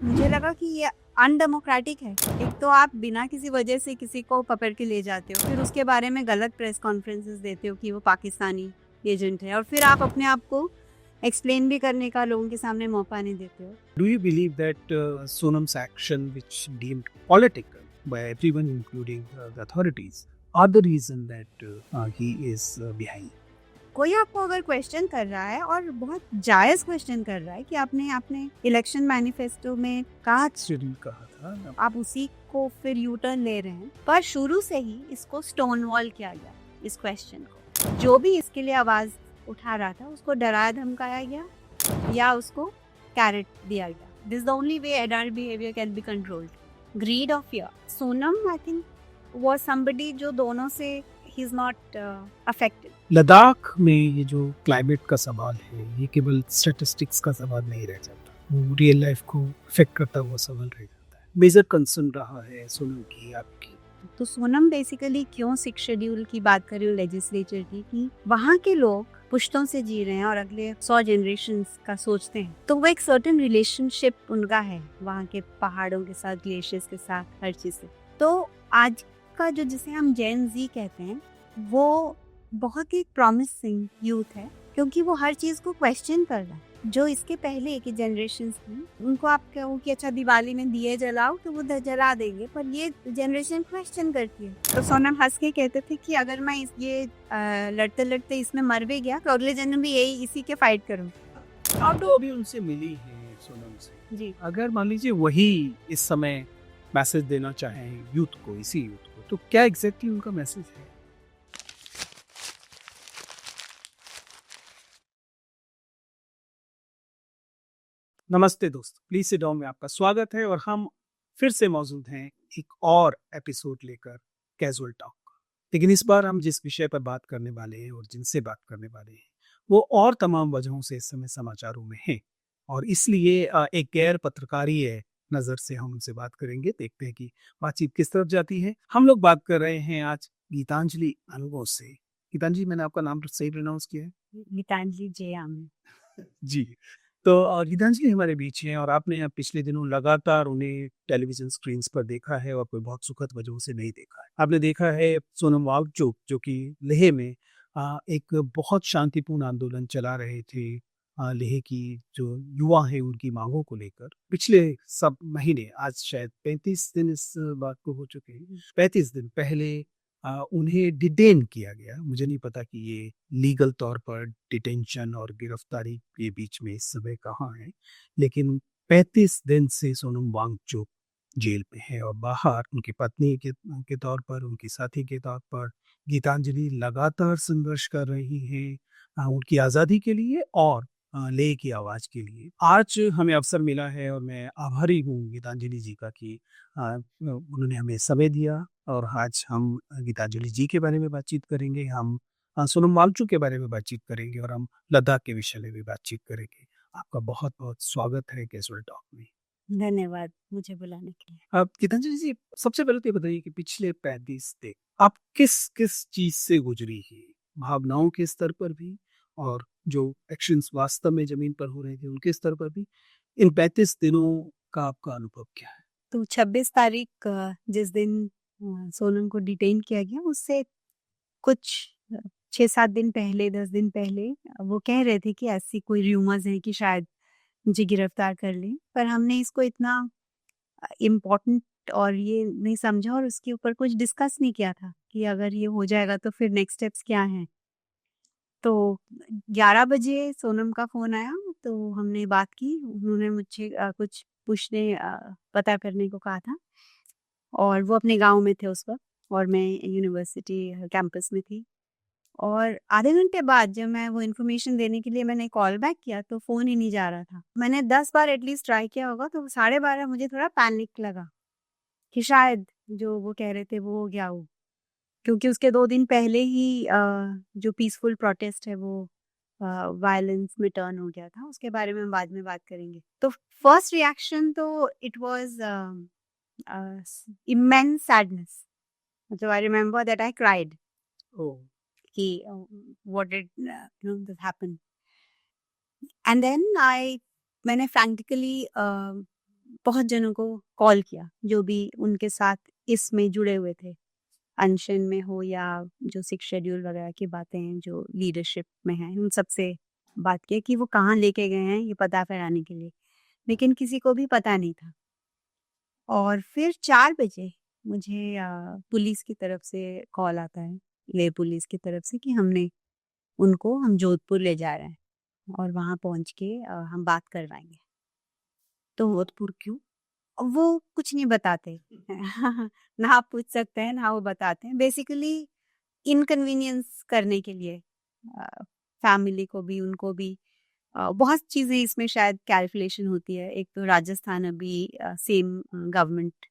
मुझे लगा कि ये अनडेमोक्रेटिक है। एक तो आप बिना किसी वजह से किसी को पकड़ के ले जाते हो, फिर उसके बारे में गलत प्रेस कॉन्फ्रेंसेस देते हो कि वो पाकिस्तानी एजेंट है, और फिर आप अपने आप को एक्सप्लेन भी करने का लोगों के सामने मौका नहीं देते हो। Do you believe that Sonam's action, which deemed political by everyone, including the authorities, are the reason that he is behind? कोई आपको अगर क्वेश्चन कर रहा है और बहुत जायज क्वेश्चन कर रहा है कि आपने इलेक्शन मैनिफेस्टो में कहा शेड्यूल कहा था आप उसी को फिर यू टर्न ले रहे हैं, पर शुरू से ही इसको स्टोन वॉल किया गया। इस क्वेश्चन को जो भी इसके लिए आवाज उठा रहा था उसको डराया धमकाया गया या उसको कैरेट दिया गया। This the only way adult behaviour can be controlled, greed और fear. Sonam I think was somebody जो दोनों से ही इज नॉट अफेक्टेड। लद्दाख में ये जो क्लाइमेट का सवाल है, ये केवल स्टैटिस्टिक्स का सवाल नहीं रह जाता, वो रियल लाइफ को अफेक्ट करता हुआ सवाल रह जाता है। मेजर कंसर्न रहा है सोनम की, आपकी। तो सोनम बेसिकली क्यों 6 शेड्यूल की बात कर रही हूँ लेजिस्लेचर की, कि वहाँ के लोग पुश्तों से जी रहे हैं और अगले 100 जनरेशंस का सोचते हैं, तो वो एक सर्टेन रिलेशनशिप उनका है वहाँ के पहाड़ों के साथ, ग्लेशियर्स के साथ, हर चीज से। तो आज का जो जिसे हम जेन जी कहते हैं, वो बहुत ही प्रॉमिसिंग यूथ है, क्योंकि वो हर चीज को क्वेश्चन कर रहा है। जो इसके पहले की जनरेशन थी, उनको आप कहो कि अच्छा दिवाली में दिए जलाओ तो वो जला देंगे, पर ये जनरेशन क्वेश्चन करती है। तो सोनम हंस के कहते थे कि अगर मैं ये लड़ते लड़ते इसमें मर भी गया तो अगले जन्म भी यही इसी के फाइट करूँ। आप तो अभी उनसे मिली हैं सोनम से जी, अगर मान लीजिए वही इस समय मैसेज देना चाहें यूथ को, इसी यूथ को, तो क्या एग्जैक्टली उनका मैसेज है? नमस्ते दोस्तों, प्लीज सिट डाउन में आपका स्वागत है और हम फिर से मौजूद हैं एक और एपिसोड लेकर, कैजुअल टॉक। लेकिन इस बार हम जिस विषय पर बात करने वाले हैं और जिनसे बात करने वाले हैं, वो और तमाम वजहों से इस समय समाचारों में हैं, और इसलिए एक गैर पत्रकारीय नज़र से हम उनसे बात करेंगे। देखते हैं कि बातचीत किस तरफ जाती है। हम लोग बात कर रहे हैं आज गीतांजलि अनुगो से। गीतांजलि, मैंने आपका नाम सही प्रोनाउंस किया है? गीतांजलि जय आम। जी। तो गीतांजलि हमारे बीच हैं और आपने पिछले दिनों लगातार उन्हें टेलीविजन स्क्रीन्स पर देखा है और कोई बहुत सुखद वजहों से नहीं देखा है। आपने देखा है सोनम वांगचुक, जो कि लेह में एक बहुत शांतिपूर्ण आंदोलन चला रहे थे। लेह की जो युवा हैं उनकी मांगों को लेकर पिछले सब महीने, आज शायद 35 दिन इस बात को हो चुके हैं, 35 दिन पहले उन्हें डिटेन किया गया। मुझे नहीं पता कि ये लीगल तौर पर डिटेंशन और गिरफ्तारी के बीच में इस समय कहाँ है, लेकिन 35 दिन से सोनम वांगचुक जेल में है और बाहर उनकी पत्नी के तौर पर, उनकी साथी के तौर पर गीतांजलि लगातार संघर्ष कर रही हैं उनकी आज़ादी के लिए और लेह की आवाज़ के लिए। आज हमें अवसर मिला है और मैं आभारी हूँ गीतांजलि जी का कि उन्होंने हमें समय दिया और आज हम गीतांजलि जी के बारे में बातचीत करेंगे, हम सोनम वांगचुक के बारे में बातचीत करेंगे और हम लद्दाख के विषय में भी बातचीत करेंगे। आपका बहुत बहुत स्वागत है कैजुअल टॉक में। धन्यवाद मुझे बुलाने के लिए। अब गीतांजलि जी, सबसे पहले तो ये बताइए कि पिछले 35 दिन आप किस किस चीज से गुजरी है, भावनाओं के स्तर पर भी और जो एक्शंस वास्तव में जमीन पर हो रहे थे उनके स्तर पर भी। इन 35 दिनों का आपका अनुभव क्या है? तो 26 तारीख जिस दिन सोनम को डिटेन किया गया, उससे कुछ 6-7 दिन पहले, 10 दिन पहले वो कह रहे थे कि ऐसी कोई र्यूमर्स है कि शायद मुझे गिरफ्तार कर लें, पर हमने इसको इतना इम्पोर्टेंट और ये नहीं समझा और उसके ऊपर कुछ डिस्कस नहीं किया था कि अगर ये हो जाएगा तो फिर नेक्स्ट स्टेप्स क्या हैं। तो 11 बजे सोनम का फ़ोन आया, तो हमने बात की। उन्होंने मुझे कुछ पता करने को कहा था, और वो अपने गाँव में थे उस वक़्त और मैं यूनिवर्सिटी कैंपस में थी। और आधे घंटे बाद जब मैं वो इन्फॉर्मेशन देने के लिए मैंने कॉल बैक किया, तो फ़ोन ही नहीं जा रहा था। मैंने 10 बार एटलीस्ट ट्राई किया होगा, तो 12:30 मुझे थोड़ा पैनिक लगा कि शायद जो वो कह रहे थे वो हो गया हो। क्योंकि उसके 2 दिन पहले ही जो पीसफुल प्रोटेस्ट है वो वायलेंस में टर्न हो गया था। उसके बारे में हम बाद में बात करेंगे। तो फर्स्ट रिएक्शन तो इट वाज़ इमेंस सैडनेस। मतलब I remember that I cried oh. कि what did this happen. And then मैंने फ्रैंटिकली बहुत जनों को कॉल किया, जो भी उनके साथ इसमें जुड़े हुए थे, अनशन में हो या जो 6 शेड्यूल वगैरह की बातें हैं, जो लीडरशिप में हैं, उन सबसे बात की कि वो कहाँ लेके गए हैं ये पता कराने के लिए, लेकिन किसी को भी पता नहीं था। और फिर 4 बजे मुझे पुलिस की तरफ से कॉल आता है, लेह पुलिस की तरफ से, कि हम जोधपुर ले जा रहे हैं और वहाँ पहुँच के हम बात करवाएँगे। तो जोधपुर क्यों? वो कुछ नहीं बताते। ना आप पूछ सकते हैं, ना वो बताते हैं। बेसिकली इनकन्वीनियंस करने के लिए फैमिली को भी, उनको भी। बहुत चीज़ें इसमें शायद कैलकुलेशन होती है। एक तो राजस्थान अभी सेम गवर्नमेंट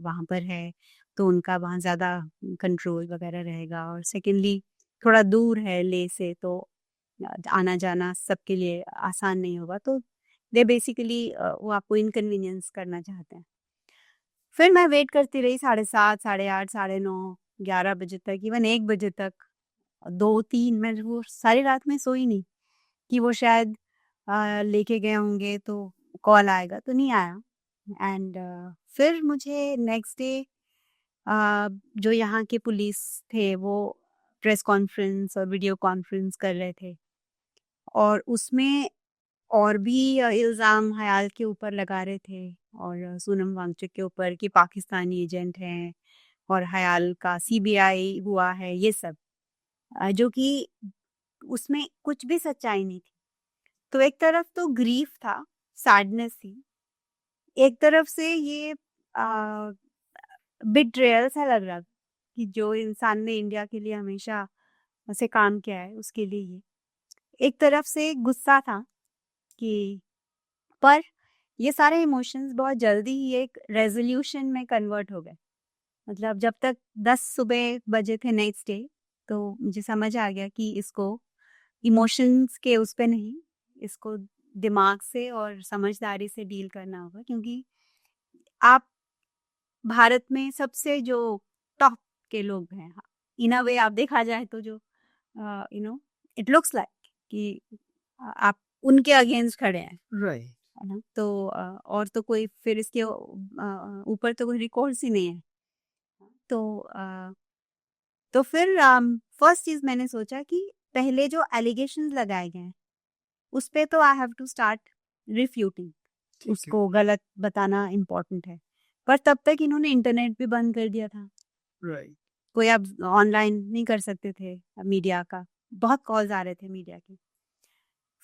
वहाँ पर है, तो उनका वहाँ ज़्यादा कंट्रोल वगैरह रहेगा, और सेकेंडली थोड़ा दूर है लेह से, तो आना जाना सबके लिए आसान नहीं होगा, तो दे बेसिकली वो आपको इनकन्वीनियंस करना चाहते हैं। फिर मैं वेट करती रही 7:30, 8:30, 9:30, 11 बजे तक, इवन 1 बजे तक, 2-3, मैं वो सारी रात में सोई नहीं कि वो शायद लेके गए होंगे तो कॉल आएगा, तो नहीं आया। एंड फिर मुझे नेक्स्ट डे जो यहाँ के पुलिस थे वो प्रेस कॉन्फ्रेंस और वीडियो कॉन्फ्रेंस कर रहे थे, और उसमें और भी इल्ज़ाम हयाल के ऊपर लगा रहे थे और सोनम वांगचुक के ऊपर कि पाकिस्तानी एजेंट हैं और हयाल का सीबीआई हुआ है, ये सब जो कि उसमें कुछ भी सच्चाई नहीं थी। तो एक तरफ तो ग्रीफ था, सैडनेस थी, एक तरफ से ये बिट्रेयल सा लग रहा था कि जो इंसान ने इंडिया के लिए हमेशा से काम किया है उसके लिए ये, एक तरफ से गुस्सा था कि, पर ये सारे इमोशंस बहुत जल्दी ही एक रेजोल्यूशन में कन्वर्ट हो गए। मतलब जब तक 10 सुबह बजे थे नेक्स्ट डे, तो मुझे समझ आ गया कि इसको इमोशंस के उस पे नहीं, इसको दिमाग से और समझदारी से डील करना होगा, क्योंकि आप भारत में सबसे जो टॉप के लोग हैं, इन अ वे आप देखा जाए तो, जो इट लुक्स लाइक कि आप उनके अगेंस्ट खड़े हैं, राइट। है ना? तो और तो कोई फिर इसके ऊपर तो कोई रिकॉर्ड्स ही नहीं है। तो तो फिर फर्स्ट चीज मैंने सोचा कि पहले जो एलिगेशंस लगाए गए हैं उस पे तो आई हैव टू स्टार्ट रिफ्यूटिंग, ठीक है। उसको गलत बताना इम्पोर्टेंट है। पर तब तक इन्होंने इंटरनेट भी बंद कर दिया था, राइट। कोई अब ऑनलाइन नहीं कर सकते थे, मीडिया का बहुत कॉल्स आ रहे थे मीडिया के।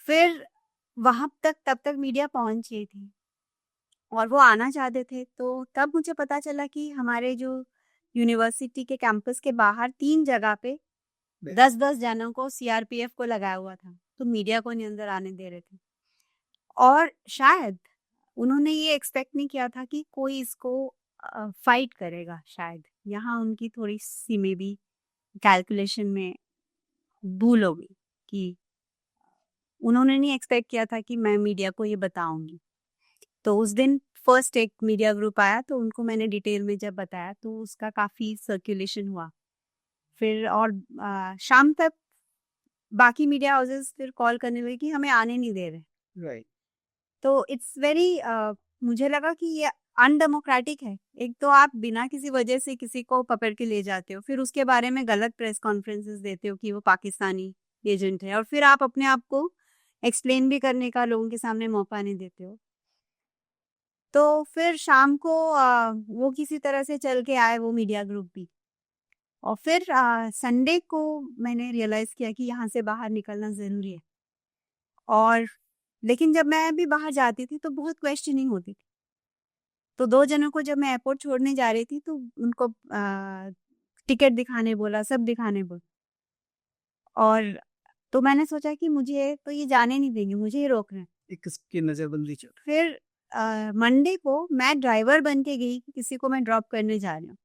फिर वहां तक तब तक मीडिया पहुंच गई थी और वो आना चाहते थे, तो तब मुझे पता चला कि हमारे जो यूनिवर्सिटी के कैंपस के बाहर 3 जगह पे 10-10 जनों को सीआरपीएफ को लगाया हुआ था, तो मीडिया को नहीं अंदर आने दे रहे थे। और शायद उन्होंने ये एक्सपेक्ट नहीं किया था कि कोई इसको फाइट करेगा, शायद यहाँ उनकी थोड़ी सी में भी कैलकुलेशन में भूल हो गई कि उन्होंने नहीं एक्सपेक्ट किया था कि मैं मीडिया को ये बताऊंगी। तो उस दिन फर्स्ट एक मीडिया ग्रुप आया, तो उनको मैंने डिटेल में जब बताया तो उसका काफ़ी सर्कुलेशन हुआ। फिर और शाम तक बाकी मीडिया हाउसेस फिर कॉल करने लगे कि हमें आने नहीं दे रहे। राइट। तो इट्स वेरी मुझे लगा कि ये अनडेमोक्रेटिक है। एक तो आप बिना किसी वजह से किसी को पकड़ के ले जाते हो, फिर उसके बारे में गलत प्रेस कॉन्फ्रेंसेस देते हो कि वो पाकिस्तानी एजेंट है, और फिर आप अपने आप को एक्सप्लेन भी करने का लोगों के सामने मौका नहीं देते हो। तो फिर शाम को वो किसी तरह से चल के आए वो मीडिया ग्रुप भी, और फिर संडे को मैंने रियलाइज़ किया कि यहाँ से बाहर निकलना ज़रूरी है। और लेकिन जब मैं भी बाहर जाती थी तो बहुत क्वेश्चनिंग होती थी। तो 2 जनों को जब मैं एयरपोर्ट छोड़ने जा रही थी तो उनको टिकट दिखाने बोला, सब दिखाने बोला, और तो मैंने सोचा कि मुझे तो ये जाने नहीं देंगे, मुझे ही रोक रहे हैं। एक किसकी नजरबंदी चल रही फिर मंडे को मैं ड्राइवर बन के गई कि किसी को मैं ड्रॉप करने जा रही हूँ,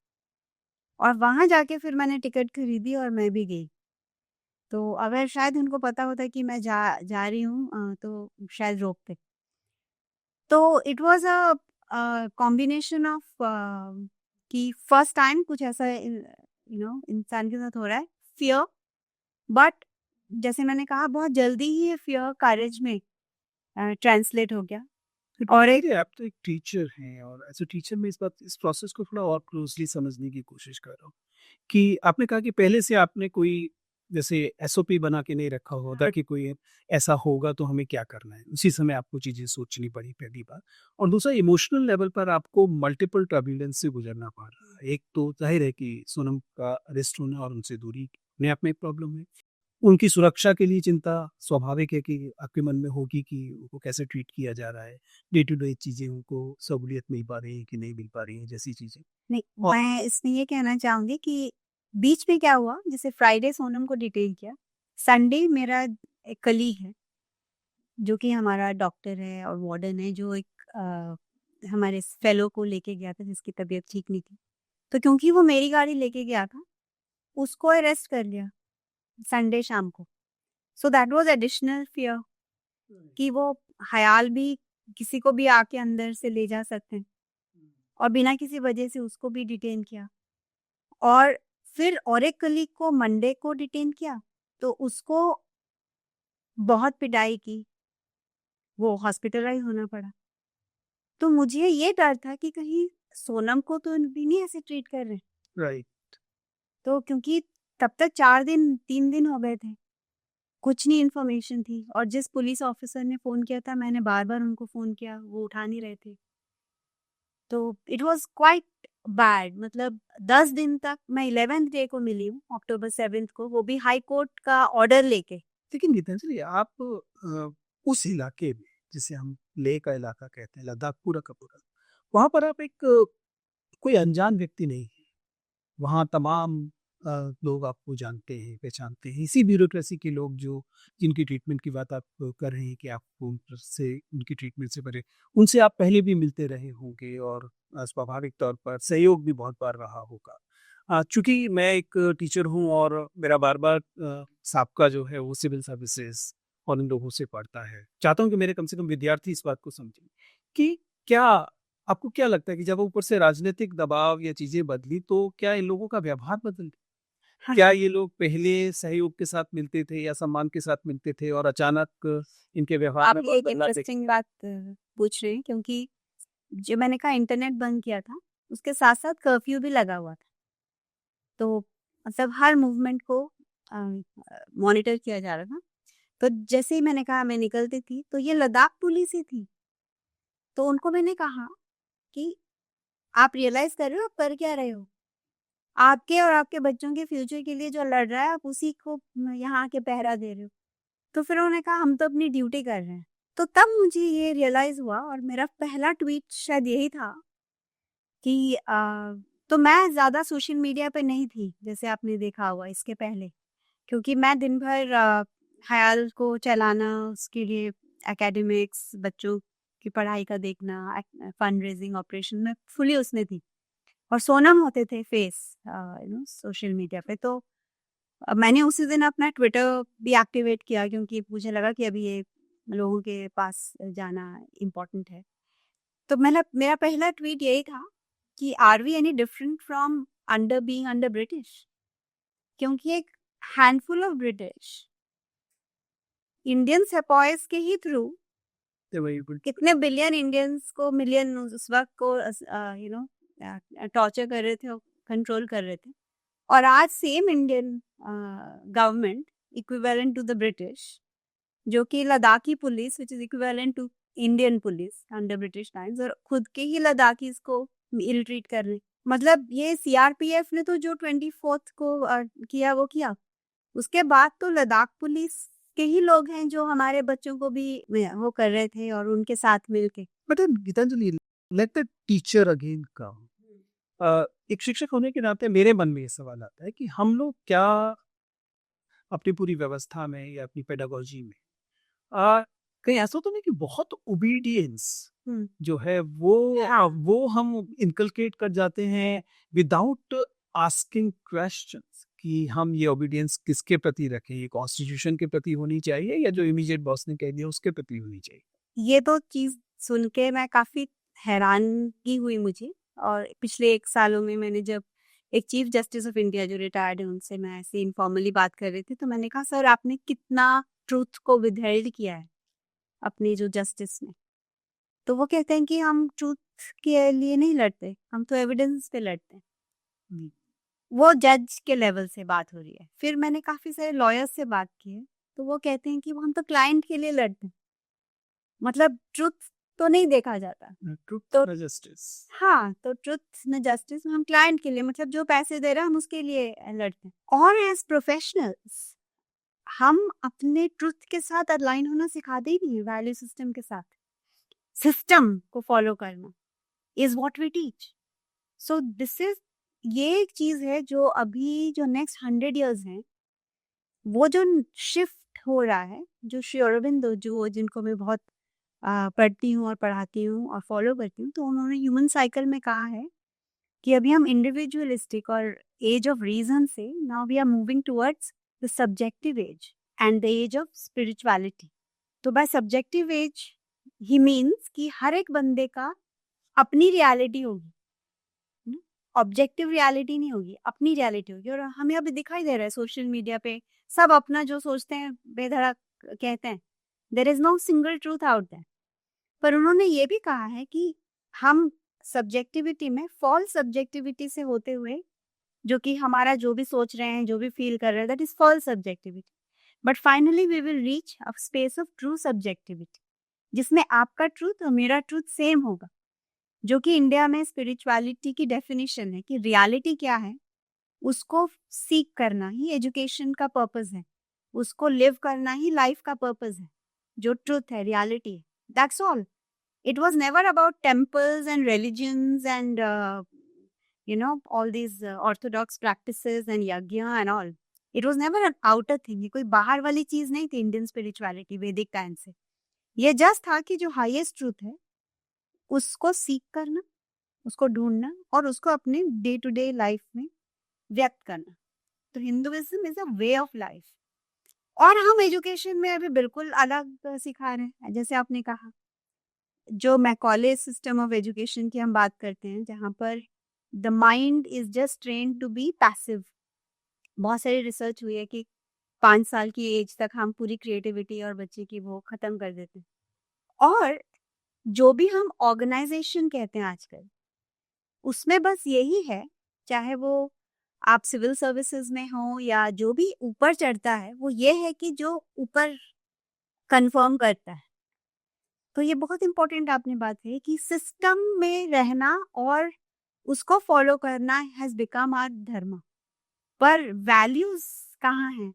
और वहाँ जाके फिर मैंने टिकट खरीदी और मैं भी गई। तो अगर शायद उनको पता होता कि मैं जा रही हूँ तो शायद रोकते। तो it was a combination of कि फर्स्ट टाइम कुछ ऐसा इंसान के साथ हो रहा है, फ़ियर, बट जैसे मैंने कहा बहुत जल्दी ही ये फ़ियर करेज में ट्रांसलेट हो गया। और एक आप तो एक टीचर हैं और एज अ टीचर मैं इस प्रोसेस को थोड़ा और क्लोजली समझने की कोशिश कर रहा हूँ कि आपने कहा कि पहले से आपने कोई जैसे एसओपी बना के नहीं रखा होता कि कोई ऐसा होगा तो हमें क्या करना है, उसी समय आपको चीज़ें सोचनी पड़ी पहली बार। और दूसरा इमोशनल लेवल पर आपको मल्टीपल टर्बुलेंस से गुजरना पड़ रहा है। एक तो ज़ाहिर है कि सोनम का अरेस्ट होना और उनसे दूरी अपने आप में एक प्रॉब्लम है। उनकी सुरक्षा के लिए चिंता स्वाभाविक है कि आपके मन में होगी कि उनको कैसे ट्रीट किया जा रहा है, डे टू डे चीज़ें उनको सहूलियत मिल पा रही है कि नहीं मिल पा रही है जैसी चीज़ें। नहीं, और मैं इसमें ये कहना चाहूँगी कि बीच में क्या हुआ, जैसे फ्राइडे सोनम को डिटेन किया, संडे मेरा एक कलीग है, जो कि हमारा डॉक्टर है और वार्डन है, जो एक हमारे फेलो को लेके गया था जिसकी तबीयत ठीक नहीं थी। तो क्योंकि वो मेरी गाड़ी लेके गया था, उसको अरेस्ट कर लिया संडे शाम को। So that was additional fear कि वो हयाल भी किसी को भी आके अंदर से ले जा सकते हैं, और बिना किसी वजह से उसको भी डिटेन किया। और फिर और एक कलीग को मंडे को डिटेन किया, तो उसको बहुत पिटाई की, वो हॉस्पिटलाइज़ होना पड़ा। तो मुझे ये डर था कि कहीं सोनम को तो भी नहीं ऐसे ट्रीट कर रहे हैं। राइट, तो क्योंकि तब तक 4 दिन 3 दिन हो गए थे, कुछ नहीं इन्फॉर्मेशन थी, और जिस पुलिस ऑफिसर ने फ़ोन किया था, मैंने बार-बार उनको फ़ोन किया, वो उठा नहीं रहे थे। तो इट वाज़ क्वाइट बैड, मतलब 10 दिन तक मैं 11th डे को मिली हूँ, अक्टूबर 7th को, वो भी हाई कोर्ट का ऑर्डर लेके। लेकिन गीतांजलि आप उस इलाके में जिसे हम लेह का इलाका कहते हैं, लद्दाख पूरा का पूरा, वहाँ पर आप एक कोई अनजान व्यक्ति नहीं है। वहाँ तमाम लोग आपको जानते हैं, पहचानते हैं। इसी ब्यूरोक्रेसी के लोग जो जिनकी ट्रीटमेंट की बात आप कर रहे हैं कि आपको उनसे उनकी ट्रीटमेंट से परे, उनसे आप पहले भी मिलते रहे होंगे और स्वाभाविक तौर पर सहयोग भी बहुत बार रहा होगा। चूँकि मैं एक टीचर हूँ और मेरा बार-बार साबका जो है वो सिविल सर्विसेज़ और इन लोगों से पड़ता है। चाहता हूँ कि मेरे कम से कम विद्यार्थी इस बात को समझें कि क्या आपको क्या लगता है कि जब ऊपर से राजनीतिक दबाव या चीजें बदली तो क्या इन लोगों का व्यवहार बदल गया? हाँ, क्या ये लोग पहले सहयोग के साथ मिलते थे या सम्मान के साथ मिलते थे और अचानक इनके व्यवहार आप में ये एक बदलाव इंटरेस्टिंग बात पूछ रहे हैं, क्योंकि जो मैंने कहा इंटरनेट बंद किया था, उसके साथ-साथ कर्फ्यू भी लगा हुआ था। तो मतलब हर मूवमेंट को मॉनिटर किया जा रहा था। तो जैसे ही मैंने कहा मैं निकलती थी, तो ये लद्दाख पुलिस ही थी। तो उनको मैंने कहा कि आप रियलाइज़ कर रहे हो आप कर क्या रहे हो? आपके और आपके बच्चों के फ्यूचर के लिए जो लड़ रहा है, आप उसी को यहाँ आके पहरा दे रहे हो। तो फिर उन्होंने कहा हम तो अपनी ड्यूटी कर रहे हैं। तो तब मुझे ये रियलाइज़ हुआ, और मेरा पहला ट्वीट शायद यही था कि तो मैं ज़्यादा सोशल मीडिया पे नहीं थी, जैसे आपने देखा होगा इसके पहले। क्योंकि मैं दिन भर ख़याल को चलाना, उसके लिए एकेडमिक्स, बच्चों की पढ़ाई का देखना, फंड रेज़िंग ऑपरेशन में फुली उसमें थी। और सोनम होते थे फेस सोशल मीडिया पे। तो मैंने उसी दिन अपना ट्विटर भी एक्टिवेट किया, क्योंकि मुझे लगा कि अभी ये लोगों के पास जाना इम्पोर्टेंट है। तो मेरा पहला ट्वीट यही था कि are we any different from under British? क्योंकि एक handful of British Indian sepoys के ही थ्रू थे वही बिल्कुल। कितने बिलियन इंडियंस को, मिलियन उस वक्त को टॉर्चर कर रहे थे और कंट्रोल कर रहे थे। और आज same Indian government equivalent to the British, जो कि Ladakhi police which is equivalent to Indian police under British times, और खुद के ही लद्दाखीज को इल ट्रीट कर रहे हैं। मतलब ये सीआरपीएफ ने तो जो 24th को किया वो किया, उसके बाद तो लद्दाख पुलिस के ही लोग हैं जो हमारे बच्चों को भी वो कर रहे थे, और उनके साथ मिलके। But Gitanjali, let the teacher again come. एक शिक्षक होने के नाते मेरे मन में ये सवाल आता है कि हम लोग क्या अपनी पूरी व्यवस्था में या अपनी पेडागोजी में कहीं ऐसा तो नहीं कि बहुत ओबीडियंस हम्म, जो है वो हम इनकलकेट कर जाते हैं विदाउट आस्किंग क्वेश्चंस कि हम ये ओबीडियंस किसके प्रति रखें, ये कॉन्स्टिट्यूशन के प्रति होनी चाहिए या जो इमीडिएट बॉस ने कह दिया उसके प्रति होनी चाहिए? ये तो चीज सुन के मैं काफी हैरानगी हुई मुझे। और पिछले 1 सालों में मैंने जब एक चीफ जस्टिस ऑफ इंडिया जो रिटायर्ड है, उनसे मैं ऐसे इनफॉर्मली बात कर रही थी, तो मैंने कहा सर आपने कितना ट्रूथ को विदहेल्ड किया है अपनी जो जस्टिस में। तो वो कहते हैं कि हम ट्रूथ के लिए नहीं लड़ते, हम तो एविडेंस पे लड़ते हैं। हम्म, वो जज के लेवल से बात हो रही है। फिर मैंने काफी सारे लॉयर्स से बात की है, तो वो कहते हैं कि वो हम तो क्लाइंट के लिए लड़ते हैं, मतलब ट्रुथ तो नहीं देखा जाता। ट्रूथ तो न जस्टिस। हाँ, तो ट्रुथ न जस्टिस में हम क्लाइंट के लिए, मतलब जो पैसे दे रहे हैं हम उसके लिए लड़ते हैं। और एज प्रोफेशनल्स हम अपने ट्रुथ के साथ अलाइन होना सिखाते ही नहीं है, वैल्यू सिस्टम के साथ। सिस्टम को फॉलो करना is what we teach. So this is, ये एक चीज है जो अभी जो नेक्स्ट 100 years है, वो जो शिफ्ट हो रहा है, जो श्री अरविंदो जो जिनको मैं बहुत पढ़ती हूँ और पढ़ाती हूँ और फॉलो करती हूँ, तो उन्होंने ह्यूमन साइकिल में कहा है कि अभी हम इंडिविजुअलिस्टिक और एज ऑफ रीजन से now we are moving towards the subjective age and the age of spirituality. तो by subjective age he means कि हर एक बंदे का अपनी रियलिटी होगी, ऑब्जेक्टिव रियलिटी नहीं होगी, अपनी रियलिटी होगी। और हमें अभी दिखाई दे रहा है सोशल मीडिया पे सब अपना जो सोचते हैं बेधड़क कहते हैं, there is no single truth out there. पर उन्होंने ये भी कहा है कि हम सब्जेक्टिविटी में फॉल्स सब्जेक्टिविटी से होते हुए, जो कि हमारा जो भी सोच रहे हैं जो भी फील कर रहे हैं that is false subjectivity, but finally we will reach a space of true subjectivity, जिसमें आपका ट्रूथ और मेरा ट्रूथ सेम होगा। जो कि इंडिया में स्पिरिचुअलिटी की डेफिनेशन है कि रियलिटी क्या है, उसको सीख करना ही एजुकेशन का पर्पस है, उसको लिव करना ही लाइफ का पर्पस है। जो ट्रूथ है, रियलिटी है, that's all. It was never about temples and religions and all these orthodox practices and yajna and all. It was never an outer thing. ये कोई बाहर वाली चीज नहीं थी इंडियन स्पिरिचुअलिटी वैदिक टाइम से। ये जस्ट था कि जो हाईएस्ट ट्रूथ है उसको सीख करना, उसको ढूंढना और उसको अपने डे टू डे लाइफ में व्यक्त करना। तो Hinduism is a way of life. और हम एजुकेशन में अभी बिल्कुल अलग सिखा रहे हैं, जैसे आपने कहा जो मैकॉले सिस्टम ऑफ एजुकेशन की हम बात करते हैं, जहाँ पर the mind is just train to be passive. बहुत सारी रिसर्च हुई है कि 5 साल की एज तक हम पूरी क्रिएटिविटी और बच्चे की वो खत्म कर देते हैं। और जो भी हम ऑर्गेनाइजेशन कहते हैं आजकल, उसमें बस यही है, चाहे वो आप सिविल सर्विसेज में हो या जो भी ऊपर चढ़ता है, वो ये है कि जो ऊपर कंफर्म करता है। तो ये बहुत इंपॉर्टेंट आपने बात है कि सिस्टम में रहना और उसको फॉलो करना हैज बिकम आवर धर्म। पर वैल्यूज कहाँ हैं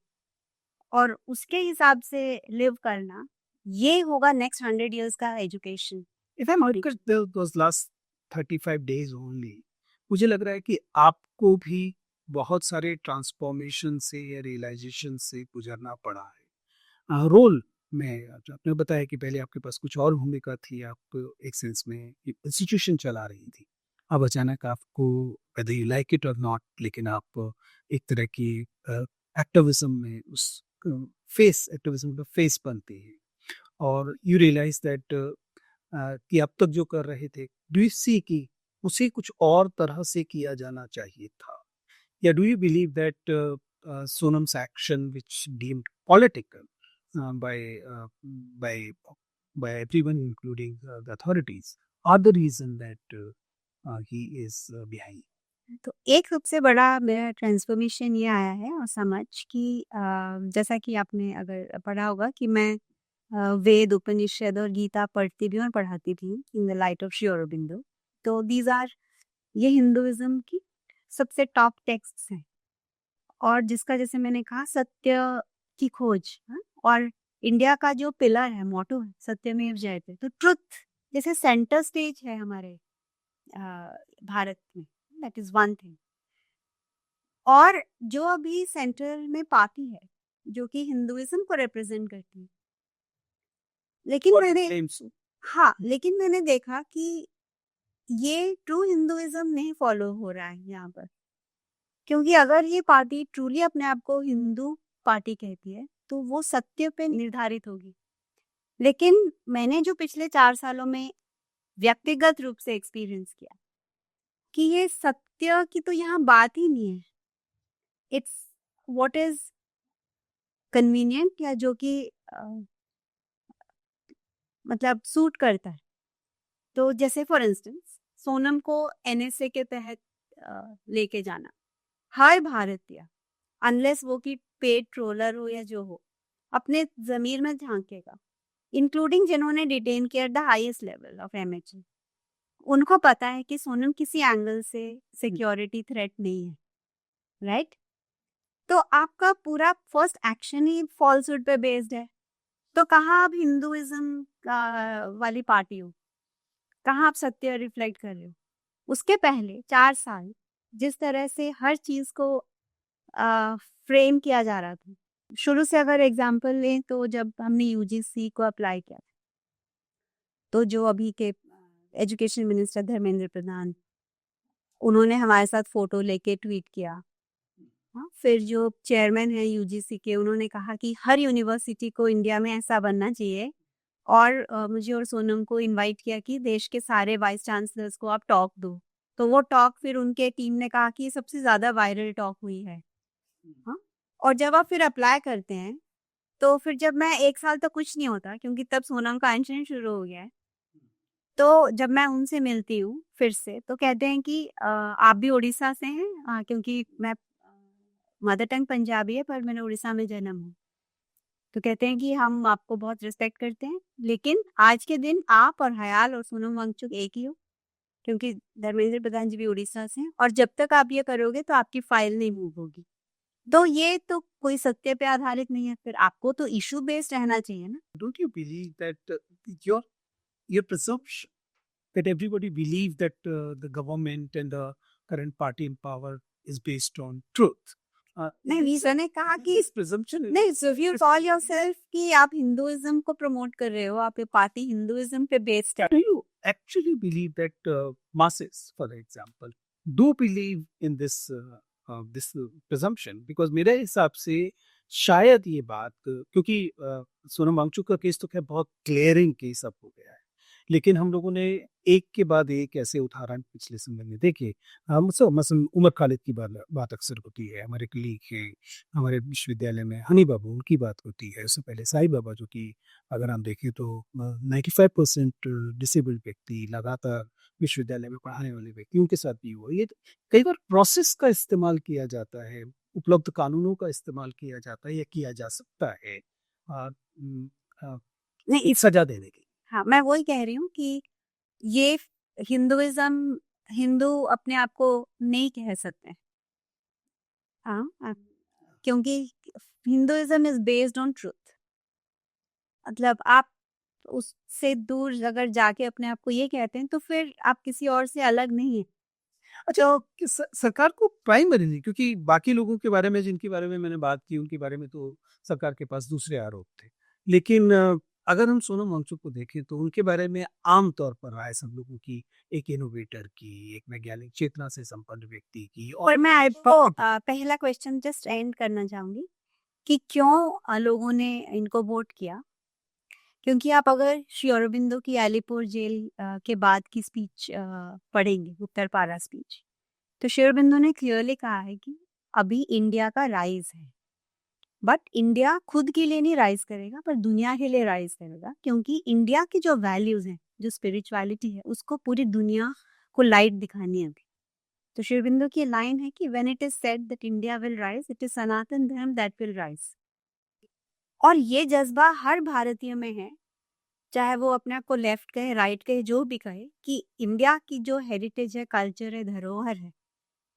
और उसके हिसाब से लिव करना, ये होगा नेक्स्ट 100 years का education. If I look at those last 35 days only, मुझे लग रहा है कि आपको भी बहुत सारे ट्रांसफॉर्मेशन से या रियलाइजेशन से गुजरना पड़ा है। रोल में जो आपने बताया कि पहले आपके पास कुछ और भूमिका थी, आप एक सेंस में इंस्टीट्यूशन चला रही थी, अब अचानक आपको whether you like it or not, लेकिन आप एक तरह की एक्टिविज्म में उस फेस एक्टिविज्म का फेस बनते हैं और यू रियलाइज दैट कि अब तक जो कर रहे थे, डू यू सी कि उसे कुछ और तरह से किया जाना चाहिए था, या do you believe that Sonam's action, which deemed political by by by everyone, including the authorities, are the reason that he is behind? तो एक सबसे बड़ा मेरा ट्रांसफॉर्मेशन ये आया है और समझ कि जैसा कि आपने अगर पढ़ा होगा कि मैं वेद, उपनिषद और गीता पढ़ती भी और पढ़ाती भी in the light of Shri Aurobindo. तो दीज आर, ये हिंदुइज्म की सबसे टॉप टेक्स्ट्स हैं और जिसका जैसे मैंने कहा सत्य की खोज, हाँ? और इंडिया का जो पिलर है, मोटो है सत्यमेव जयते, तो ट्रुथ जैसे सेंटर स्टेज है हमारे भारत में, दैट इज वन थिंग। और जो अभी सेंट्रल में पार्टी है जो कि हिंदुइज्म को रिप्रेजेंट करती है, लेकिन What मैंने claims so? हाँ, लेकिन मैंने देखा कि ये ट्रू हिंदुइज्म नहीं फॉलो हो रहा है यहाँ पर। क्योंकि अगर ये पार्टी ट्रूली अपने आप को हिंदू पार्टी कहती है तो वो सत्य पे निर्धारित होगी। लेकिन मैंने जो पिछले 4 सालों में व्यक्तिगत रूप से एक्सपीरियंस किया कि ये सत्य की तो यहाँ बात ही नहीं है। इट्स व्हाट इज कन्वीनियंट, या जो कि मतलब सूट करता है। तो जैसे फॉर इंस्टेंस सोनम को एनएसए के तहत लेके जाना, हर भारतीय अनलेस वो की पेड ट्रोलर हो या जो हो, अपने जमीर में झांकेगा, इंक्लूडिंग जिन्होंने डिटेन किया at the highest level of MHA. उनको पता है कि सोनम किसी एंगल से सिक्योरिटी थ्रेट नहीं है, राइट? तो आपका पूरा फर्स्ट एक्शन ही फॉल्सहुड पे बेस्ड है। तो कहाँ आप हिंदुइज्म वाली पार्टी हो, कहाँ आप सत्य रिफ्लेक्ट कर रहे हो? उसके पहले 4 साल जिस तरह से हर चीज को फ्रेम किया जा रहा था, शुरू से अगर एग्जांपल लें तो जब हमने यूजीसी को अप्लाई किया तो जो अभी के एजुकेशन मिनिस्टर धर्मेंद्र प्रधान, उन्होंने हमारे साथ फोटो लेके ट्वीट किया। हाँ, फिर जो चेयरमैन है यूजीसी के, उन्होंने कहा कि हर यूनिवर्सिटी को इंडिया में ऐसा बनना चाहिए, और मुझे और सोनम को इनवाइट किया कि देश के सारे वाइस चांसलर्स को आप टॉक दो। तो वो टॉक फिर उनके टीम ने कहा कि ये सबसे ज्यादा वायरल टॉक हुई है। हाँ, और जब आप फिर अप्लाई करते हैं तो फिर जब मैं 1 साल तो कुछ नहीं होता क्योंकि तब सोनम का अनशन शुरू हो गया है। तो जब मैं उनसे मिलती हूँ फिर से तो कहते हैं कि आप भी उड़ीसा से हैं, क्योंकि मैं मदर टंग पंजाबी है पर मैंने उड़ीसा में जन्म हूँ। तो कहते हैं कि हम आपको बहुत रिस्पेक्ट करते हैं, लेकिन आज के दिन आप और हयाल और सोनम वांगचुक एक ही हो, क्योंकि धर्मेंद्र प्रधान जी भी उड़ीसा से हैं, और जब तक आप ये करोगे तो आपकी फाइल नहीं मूव होगी। तो ये तो कोई सत्य पे आधारित नहीं है, फिर आपको तो इशू बेस्ड रहना चाहिए ना। Don't you believe that your presumption that everybody believe that the government and the current party in power is based on truth? नहीं, वीजा ने कहा कि this presumption is नहीं, so if you call yourself कि आप Hinduism को promote कर रहे हो, आप ये पार्टी हिंदुइज्म पे बेस्ड है। do you actually believe that masses, for example, do believe in this presumption? Because मेरे हिसाब से शायद ये बात क्योंकि सोनम वांगचुक का केस तो खैर बहुत क्लियरिंग केस अब हो गया है, लेकिन हम लोगों ने एक के बाद एक ऐसे उदाहरण पिछले समय में देखे। मसलन उमर खालिद की बात अक्सर होती है, हमारे कलीग हैं हमारे विश्वविद्यालय में, हनी बाबू उनकी बात होती है, उससे पहले साई बाबा, जो कि अगर हम देखें तो 95% डिसेबल्ड व्यक्ति लगातार विश्वविद्यालय में पढ़ाने वाले व्यक्ति, उनके साथ भी हुआ। ये कई बार प्रोसेस का इस्तेमाल किया जाता है, उपलब्ध कानूनों का इस्तेमाल किया जाता है या किया जा सकता है नहीं, सजा देने के। हाँ, मैं वही कह रही हूँ कि ये हिंदुइज्म, हिंदू अपने आप को नहीं कह सकते। हाँ, क्योंकि Hinduism is based on truth. मतलब आप उससे दूर अगर जाके अपने आप को ये कहते हैं तो फिर आप किसी और से अलग नहीं है। अच्छा, सरकार को प्राइमरीली, क्योंकि बाकी लोगों के बारे में जिनके बारे में मैंने बात की उनके बारे में तो सरकार के पास दूसरे आरोप थे, लेकिन अगर हम सोनम वांगचुक को देखें तो उनके बारे में आम तौर पर राय सब लोगों की एक इनोवेटर की, एक वैज्ञानिक चेतना से संपन्न व्यक्ति की। और मैं आपको पहला क्वेश्चन जस्ट एंड करना चाहूंगी कि क्यों लोगों ने इनको वोट किया। क्योंकि आप अगर श्री अरबिंदो की अलीपुर जेल के बाद की स्पीच पढ़ेंगे, उत्तरपारा स्पीच, तो श्री अरबिंदो ने क्लियरली कहा है कि अभी इंडिया का राइज है, बट इंडिया खुद के लिए नहीं राइज करेगा पर दुनिया के लिए राइज करेगा, क्योंकि इंडिया की जो वैल्यूज हैं, जो स्पिरिचुअलिटी है, उसको पूरी दुनिया को लाइट दिखानी है अभी। तो श्री अरबिंदो की लाइन है कि when it is said that India will rise, it is Sanatan Dharma that will rise. और ये जज्बा हर भारतीय में है, चाहे वो अपने आप को लेफ्ट कहे, राइट कहे, जो भी कहे, कि इंडिया की जो हेरिटेज है, कल्चर है, धरोहर है,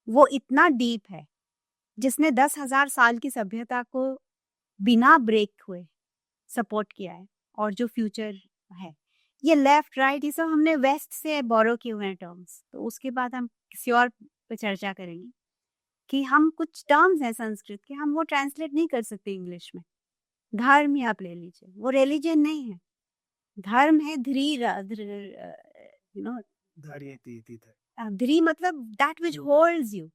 वो इतना डीप है, जिसने 10,000 साल की सभ्यता को बिना ब्रेक हुए सपोर्ट किया है। और जो फ्यूचर है, ये लेफ्ट राइट ये सब हमने वेस्ट से बोरो किए हुए हैं टर्म्स। तो उसके बाद हम किसी और पे चर्चा करेंगे कि हम कुछ टर्म्स हैं संस्कृत के, हम वो ट्रांसलेट नहीं कर सकते इंग्लिश में। धर्म ही आप ले लीजिए, वो रिलीजन नहीं है, धर्म है। यू नो, ध्री मतलब दैट विच होल्ड्स यू।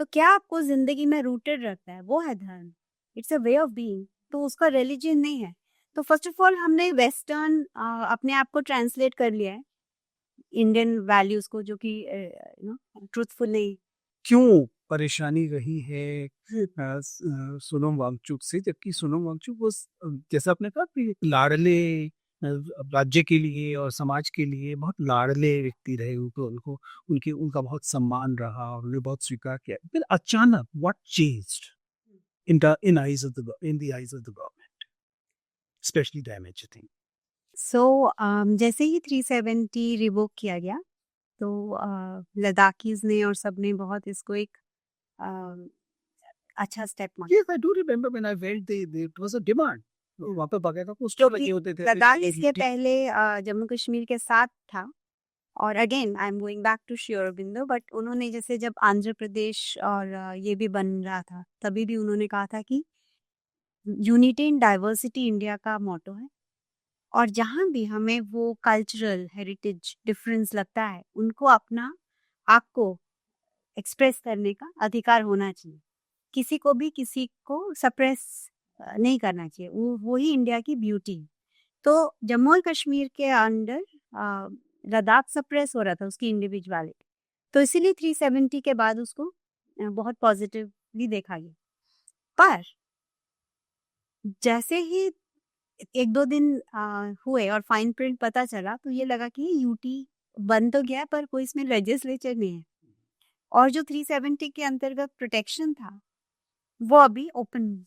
तो क्या आपको जिंदगी में रूटेड रखता है, वो है धर्म। It's a way of being, तो उसका रिलीजन नहीं है। तो फर्स्ट ऑफ ऑल हमने वेस्टर्न अपने आप को ट्रांसलेट कर लिया है इंडियन वैल्यूज को, जो कि ट्रूथफुल नहीं। क्यों परेशानी रही है सोनम वांगचुक से, जबकि सोनम वांगचुक वो जैसा आपने कहा कि लाडले राज्य के लिए और समाज के लिए बहुत लाडले व्यक्ति रहे, उनको उनका बहुत सम्मान रहा और उन्हें बहुत स्वीकार किया। फिर अचानक what changed in eyes of the government, specially damage thing? जैसे ही 370 रिवोक किया गया तो लद्दाखीज ने और सबने बहुत इसको एक अच्छा स्टेप माना। Yes, I do remember when I went, it was a demand. वहाँ पे बकायदा पोस्टर क्योंकि लगे होते थे। लद्दाख इसके पहले जम्मू कश्मीर के साथ था। और again I am going back to Shri Aurobindo, but उन्होंने जैसे जब आंध्र प्रदेश और ये भी बन रहा था तभी भी उन्होंने कहा था कि यूनिटी इन डाइवर्सिटी इंडिया का मोटो है, और जहाँ भी हमें वो कल्चरल हेरिटेज डिफरेंस लगता है उनको अपना आप को एक्सप्रेस करने का अधिकार होना चाहिए, किसी को भी किसी को सप्रेस नहीं करना चाहिए, वो ही इंडिया की ब्यूटी है। तो जम्मू और कश्मीर के अंडर लद्दाख सप्रेस हो रहा था उसकी इंडिविजुअलिटी, तो इसीलिए 370 के बाद उसको बहुत पॉजिटिवली देखा गया। पर जैसे ही एक दो दिन हुए और फाइन प्रिंट पता चला तो ये लगा कि यूटी बन तो गया पर कोई इसमें लेजिस्लेचर नहीं है, और जो 370 के अंतर्गत प्रोटेक्शन था वो अभी ओपन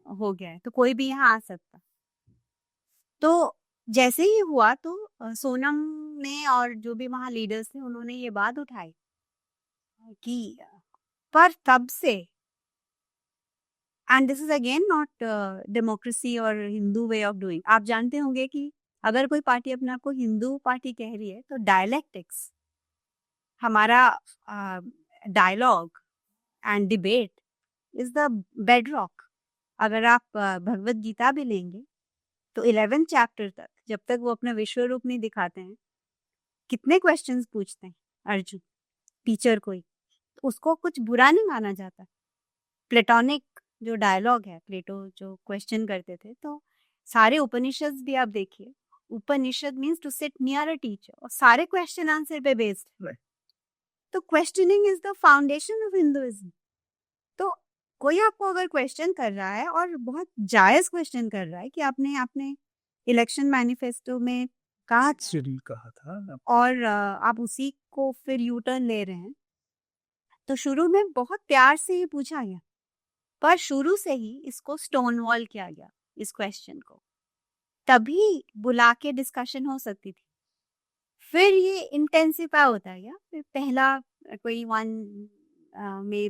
हो गया है, तो कोई भी यहाँ आ सकता। तो जैसे ही हुआ तो सोनम ने और जो भी वहाँ लीडर्स थे उन्होंने ये बात उठाई कि पर तब से, and this is again not democracy और हिंदू वे ऑफ डूइंग, आप जानते होंगे कि अगर कोई पार्टी अपने आप को हिंदू पार्टी कह रही है तो डायलेक्टिक्स, हमारा dialogue and debate is the bed rock. अगर आप भगवत गीता भी लेंगे तो 11 चैप्टर तक जब तक वो अपना विश्व रूप नहीं दिखाते हैं, कितने क्वेश्चंस पूछते हैं अर्जुन टीचर को ही, तो उसको कुछ बुरा नहीं माना जाता। प्लेटोनिक जो डायलॉग है, प्लेटो जो क्वेश्चन करते थे, तो सारे उपनिषद भी आप देखिए, Upanishad means to sit near a teacher, और सारे क्वेश्चन आंसर पे बेस्ड है। तो questioning is the foundation of Hinduism. तो कोई आपको अगर क्वेश्चन कर रहा है और बहुत जायज क्वेश्चन कर रहा है कि आपने इलेक्शन मैनिफेस्टो में कहा था और आप उसी को फिर यू टर्न ले रहे हैं, तो शुरू में बहुत प्यार से ये पूछा गया, पर शुरू से ही इसको स्टोन वॉल किया गया इस क्वेश्चन को, तभी बुला के डिस्कशन हो सकती थी। फिर ये इंटेंसिफाई होता गया, फिर पहला कोई 1 में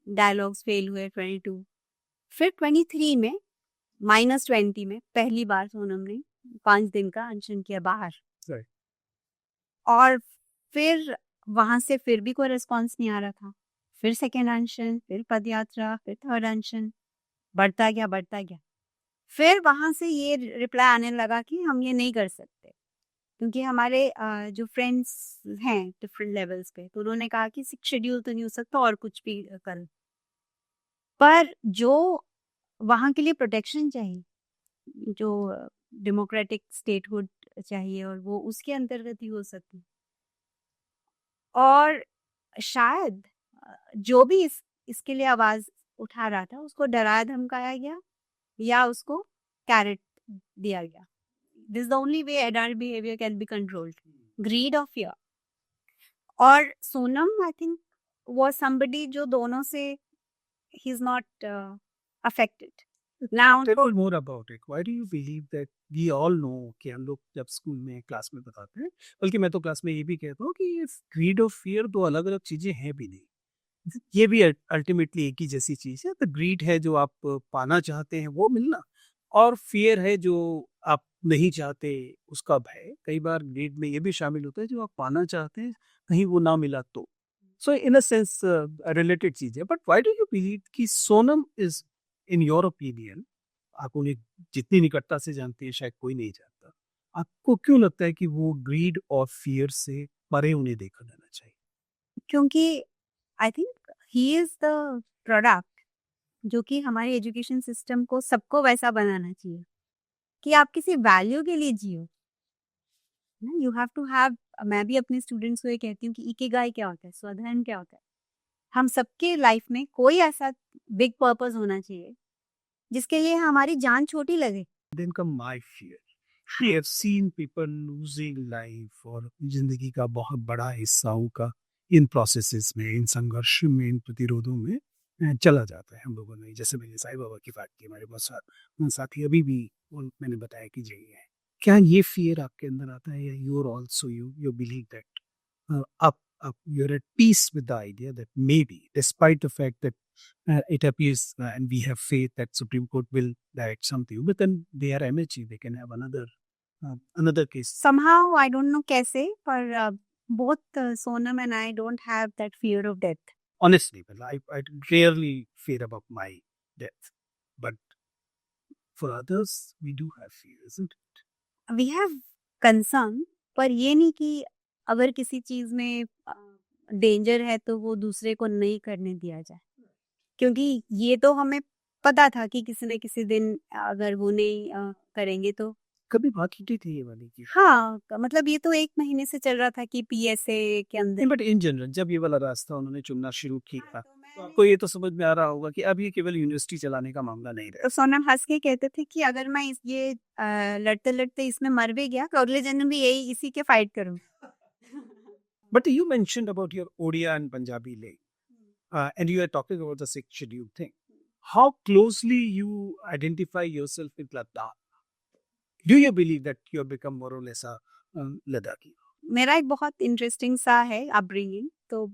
डायलॉग्स फेल हुए, 22, फिर 23 में -20 में पहली बार सोनम ने 5 दिन का अनशन किया बाहर, और फिर वहां से फिर भी कोई रिस्पॉन्स नहीं आ रहा था, फिर सेकेंड अनशन, फिर पदयात्रा, फिर थर्ड अनशन, बढ़ता गया। फिर वहां से ये रिप्लाई आने लगा कि हम ये नहीं कर सकते क्योंकि हमारे जो फ्रेंड्स हैं डिफरेंट लेवल्स पे, तो उन्होंने कहा कि शेड्यूल तो नहीं हो सकता और कुछ भी कर, पर जो वहाँ के लिए प्रोटेक्शन चाहिए, जो डेमोक्रेटिक स्टेटहुड चाहिए, और वो उसके अंतर्गत ही हो सकती। और शायद जो भी इसके लिए आवाज उठा रहा था उसको डराया धमकाया गया या उसको कैरेट दिया गया। This is the only way adult behaviour can be controlled, greed और फियर। और Sonam I think was somebody जो दोनों से ही is not affected. Now, tell me more about it. Why do you believe that we all know कि हम लोग जब स्कूल में क्लास में बताते हैं, बल्कि मैं तो क्लास में ये भी कहता हूँ कि ग्रीड और फियर दो अलग अलग चीजें हैं भी नहीं, ये भी अल्टीमेटली एक ही जैसी चीज है। तो ग्रीड है जो आप पाना चाहते हैं वो मिलना, और फियर है जो आप नहीं चाहते उसका भय। कई बार ग्रीड में ये भी शामिल होता है जो आप पाना चाहते हैं कहीं वो ना मिला तो। सो इन अ सेंस रिलेटेड चीज है। But why do you believe कि Sonam is, in your opinion, आप उन्हें जितनी निकटता से जानते हैं शायद कोई नहीं जानता, आपको क्यों लगता है कि वो ग्रीड और फियर से परे उन्हें देखा जाना चाहिए? क्योंकि I think he is the product जो कि हमारे एजुकेशन सिस्टम को सबको वैसा बनाना चाहिए कि आप किसी वैल्यू के लिए जियो। यू हैव टू हैव, मैं भी अपने स्टूडेंट्स को ये कहती हूँ कि इकिगाई क्या होता है, स्वधर्म क्या होता है। हम सबके लाइफ में कोई ऐसा बिग पर्पस होना चाहिए जिसके लिए हमारी जान छोटी लगे। Then come my fear. I have seen people losing life और जिंदगी का बहुत बड़ा हिस्सा उनका इन प्रोसेसेस में, इन संघर्ष में, इन प्रतिरोधों में चला जाता है। हम लोगों ने, जैसे मैंने साईं बाबा की बात की, हमारे बहुत साथी अभी भी मैंने बताया कि यही है। क्या ये फियर आपके अंदर आता है, या you are also you believe that up you're at peace with the idea that maybe, despite the fact that it appears and we have faith that Supreme Court will direct something, but then they are MHE, they can have another case. Somehow I don't know कैसे, पर both Sonam and I don't have that fear of death. Honestly, well, I rarely fear about my death, but for others we do have fear, isn't it? We have concern, पर ये नहीं कि अगर किसी चीज में डेंजर है तो वो दूसरे को नहीं करने दिया जाए, क्योंकि ये तो हमें पता था कि किसी न किसी दिन अगर वो नहीं करेंगे तो कभी बात की थी ये वाली की? हाँ, मतलब ये तो 1 महीने से चल रहा था कि पीएसए के अंदर। बट इन जनरल जब ये वाला रास्ता उन्होंने चुनना शुरू किया, हाँ, तो आपको ये तो समझ में आ रहा होगा कि अब ये केवल यूनिवर्सिटी चलाने का मामला नहीं रहा। तो सोनम हंस के कहते थे कि अगर मैं ये लड़ते लड़ते इसमें मर भी गया तो अगले जन्म भी यही इसी के फाइट करूँ। But you mentioned about your Odia and Punjabi link, and you are talking about the sixth schedule thing. How closely you identify yourself with Ladakh? Do you believe that you have become more or less a Ladakhi? मेरा एक बहुत interesting सा है upbringing. तो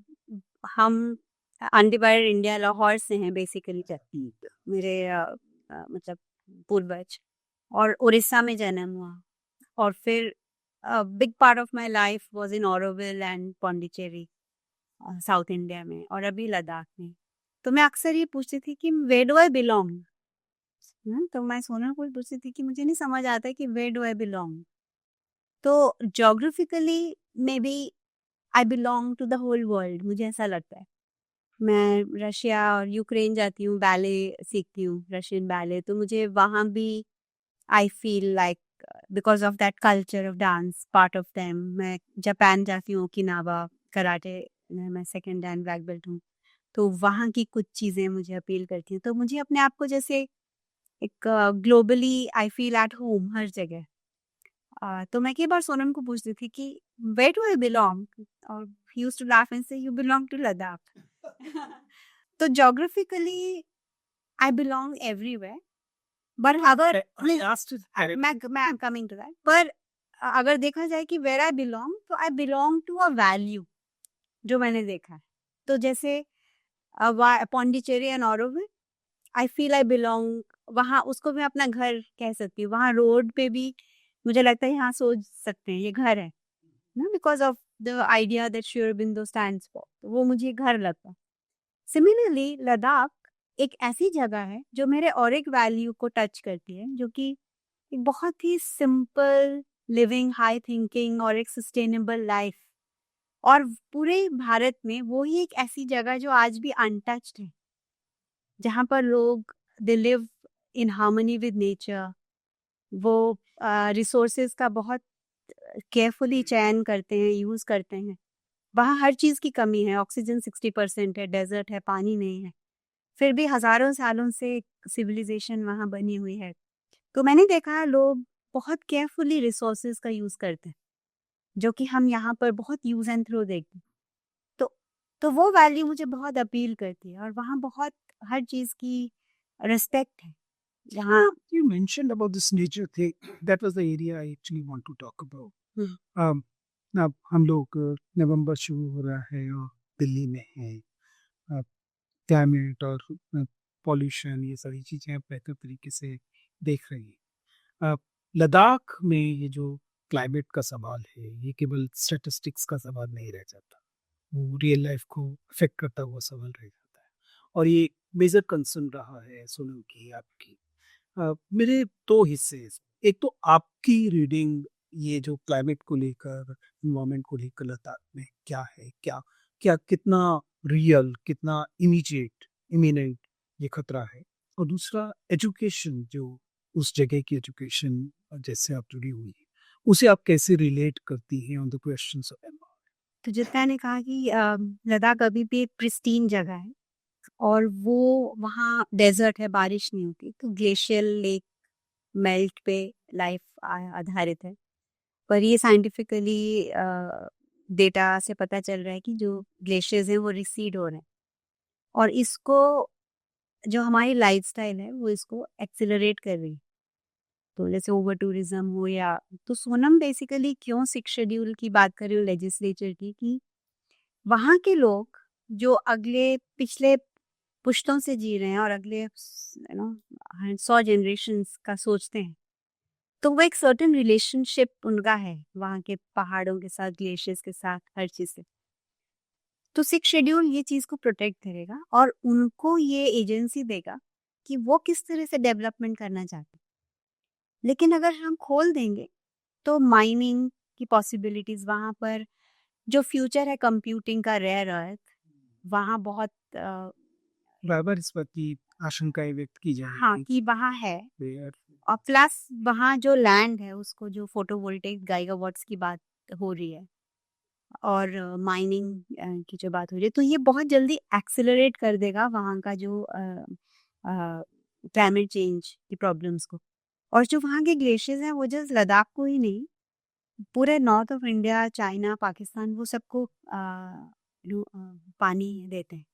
हम undivided India Lahore से हैं basically. मेरे मतलब पूर्वज, और उड़ीसा में जन्म हुआ, और फिर big part of my life was in Auroville and Pondicherry south India में, और अभी लद्दाख में। तो मैं अक्सर ये पूछती थी कि वेयर डू आई बिलोंग। तो मैं सोनम को पूछती थी कि मुझे नहीं समझ आता कि वेयर डू आई बिलोंग। तो geographically maybe I belong to the whole world, मुझे ऐसा लगता है। मैं रशिया और यूक्रेन जाती हूँ, बैले सीखती हूँ, रशियन बैले। तो मुझे वहाँ भी I feel like because of that culture of dance, part of them. मैं जापान जाती हूँ, ओकिनावा कराटे, मैं सेकंड डैन ब्लैक बेल्ट हूँ। तो वहाँ की कुछ चीज़ें मुझे अपील करती हैं। तो मुझे अपने आप को जैसे एक globally I feel at home हर जगह। तो मैं कई बार सोनम को पूछती थी कि वेयर डू आई बिलोंग, और he used to laugh and say you belong to Ladakh. तो geographically I belong everywhere, but अगर मैं कमिंग टू दैट, पर अगर देखा जाए कि वेयर आई बिलोंग, तो I belong to a value जो मैंने देखा है। तो जैसे Pondicherry and Auroville, I feel I belong वहाँ, उसको मैं अपना घर कह सकती हूँ। वहाँ रोड पे भी मुझे लगता है यहाँ सोच सकते हैं ये घर है ना, because of the idea that Shri Aurobindo stands for. तो वो मुझे घर लगता है। सिमिलरली लद्दाख एक ऐसी जगह है जो मेरे और एक वैल्यू को टच करती है, जो कि एक बहुत ही सिंपल लिविंग, हाई थिंकिंग और एक सस्टेनेबल लाइफ। और पूरे भारत में वो ही एक ऐसी जगह जो आज भी अनटच्ड है, जहाँ पर लोग they live in harmony with nature. वो रिसोर्सेज का बहुत केयरफुली चयन करते हैं, यूज करते हैं। वहाँ हर चीज की कमी है, ऑक्सीजन 60% है, डेजर्ट है, पानी नहीं है, फिर भी हजारों सालों से सिविलाइजेशन वहाँ बनी हुई है। तो मैंने देखा है लोग बहुत केयरफुली रिसोर्सेज का यूज करते हैं, जो कि हम यहाँ पर बहुत यूज एंड थ्रो देखते हैं। तो वो वैल्यू मुझे बहुत अपील करती है, और वहाँ बहुत हर चीज की रिस्पेक्ट है। जहाँ You mentioned about this nature thing. That was the area I actually want to talk about. अब हम लोग नवंबर शुरू हो रहा है और दिल्ली में है, क्लाइमेट और पॉल्यूशन, ये सारी चीज़ें आप बेहतर तरीके से देख रही हैं। लद्दाख में ये जो क्लाइमेट का सवाल है, ये केवल स्टैटिस्टिक्स का सवाल नहीं रह जाता, वो रियल लाइफ को अफेक्ट करता हुआ सवाल रह जाता है, और ये मेजर कंसर्न रहा है सोनम की, आपकी। मेरे दो हिस्से हैं इसमें। एक तो आपकी रीडिंग, ये जो क्लाइमेट को लेकर, इन्वायरमेंट को लेकर लद्दाख में क्या है, क्या क्या कितना रियल, कितना इमीडिएट, इमिनेंट ये खतरा है, और दूसरा एजुकेशन, जो उस जगह की एजुकेशन जैसे आप जुड़ी हुई है, उसे आप कैसे रिलेट करती हैं on the questions of environment. तो जितना ने कहा कि लद्दाख अभी भी एक प्रिस्टीन जगह है, और वो वहाँ डेजर्ट है, बारिश नहीं होती, तो ग्लेशियल लेक मेल्ट पे लाइफ आधारित है, पर ये साइंटिफिकली डेटा से पता चल रहा है कि जो ग्लेशियर्स हैं वो रिसीड हो रहे हैं, और इसको जो हमारी लाइफस्टाइल है वो इसको एक्सिलरेट कर रही है। तो जैसे ओवर टूरिज्म हो, या तो सोनम बेसिकली क्यों 6 शेड्यूल की बात कर रही हूँ लेजिस्लेचर की, कि वहाँ के लोग जो अगले पिछले पुश्तों से जी रहे हैं और अगले 100 जनरेशन का सोचते हैं, तो वो एक सर्टेन रिलेशनशिप उनका है वहाँ के पहाड़ों के साथ, ग्लेशियर्स के साथ, हर चीज से। तो 6 शेड्यूल ये चीज को प्रोटेक्ट करेगा और उनको ये एजेंसी देगा कि वो किस तरह से डेवलपमेंट करना चाहते हैं। लेकिन अगर हम खोल देंगे तो माइनिंग की पॉसिबिलिटीज वहाँ पर, जो फ्यूचर है कंप्यूटिंग का, रेयर अर्थ वहाँ बहुत बार इस बात की आशंकाएं व्यक्त की जा रही हाँ थी कि वहाँ है। कि और प्लस वहाँ जो लैंड है उसको जो फोटोवोल्टेइक गीगावाट्स की बात हो रही है, और माइनिंग की जो बात हो रही है, तो ये बहुत जल्दी एक्सेलरेट कर देगा वहाँ का जो क्लाइमेट चेंज की प्रॉब्लम्स को। और जो वहाँ के ग्लेशियर्स हैं वो जस्ट लद्दाख को ही नहीं, पूरे north of India, China, Pakistan, वो सबको पानी देते हैं।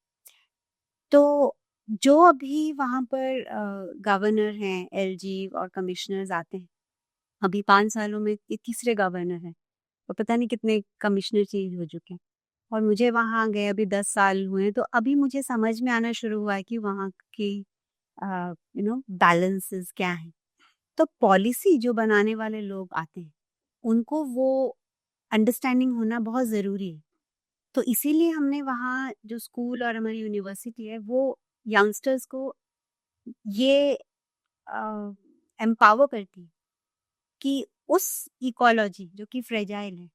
तो जो अभी वहाँ पर गवर्नर हैं, एलजी और कमिश्नर्स आते हैं, अभी 5 सालों में ये तीसरे गवर्नर हैं, और पता नहीं कितने कमिश्नर चेंज हो चुके हैं। और मुझे वहाँ गए अभी 10 साल हुए हैं, तो अभी मुझे समझ में आना शुरू हुआ है कि वहाँ की बैलेंसेस क्या हैं। तो पॉलिसी जो बनाने वाले लोग आते हैं उनको वो अंडरस्टैंडिंग होना बहुत ज़रूरी है। तो इसीलिए हमने वहाँ जो स्कूल और हमारी यूनिवर्सिटी है वो यंगस्टर्स को ये एम्पावर करती है कि उस इकोलॉजी जो कि फ्रेजाइल है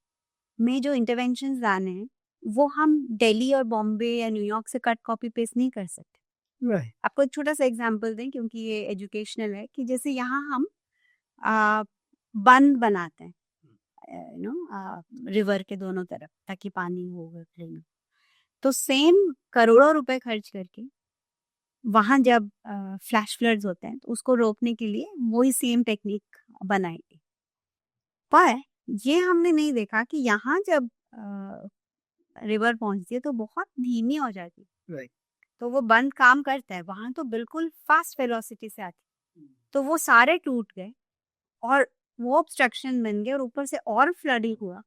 में जो इंटरवेंशंस लाने हैं, वो हम दिल्ली और बॉम्बे या न्यूयॉर्क से कट कॉपी पेस्ट नहीं कर सकते। राइट आपको एक छोटा सा एग्जांपल दें क्योंकि ये एजुकेशनल है, कि जैसे यहाँ हम आ, बंद बनाते हैं रिवर के दोनों तरफ ताकि पानी हो clean हो। तो सेम करोड़ों रुपए खर्च करके वहां जब फ्लैश फ्लड्स होते हैं तो उसको रोकने के लिए वही सेम टेक्निक बनाएगी। पर ये हमने नहीं देखा कि यहाँ जब रिवर पहुंचती है तो बहुत धीमी हो जाती है। राइट तो वो बंद काम करता है, वहां तो बिल्कुल फास्ट वेलोसिटी से आती। तो वो सारे टूट गए और वो ऑब्स्ट्रक्शन बन गए और ऊपर से और फ्लडिंग हुआ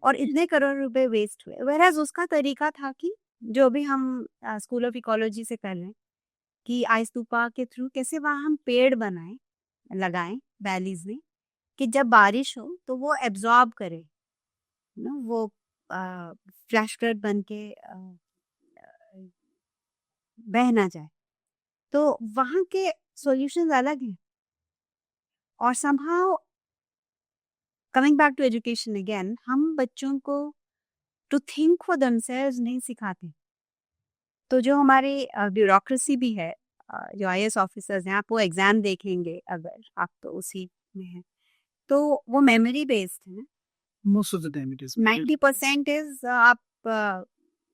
और इतने करोड़ रुपए वेस्ट हुए। वेरएज उसका तरीका था कि जो भी हम स्कूल ऑफ इकोलॉजी से कर रहे हैं कि आइस्तूपा के थ्रू कैसे वहां हम पेड़ बनाएं, लगाएं वैलीज में, कि जब बारिश हो तो वो एब्जॉर्ब करे ना, वो फ्लैश फ्लड बन के बह ना जाए। तो वहाँ के सॉल्यूशंस अलग हैं। और somehow coming back to education again, हम बच्चों को टू थिंक फॉर देमसेल्व्स नहीं सिखाते। तो जो हमारे ब्यूरोक्रेसी भी है, जो आईएएस ऑफिसर्स हैं, आप वो एग्जाम देखेंगे अगर आप तो उसी में हैं, तो वो मेमोरी बेस्ड है ना। Most of the time it is 90% is आप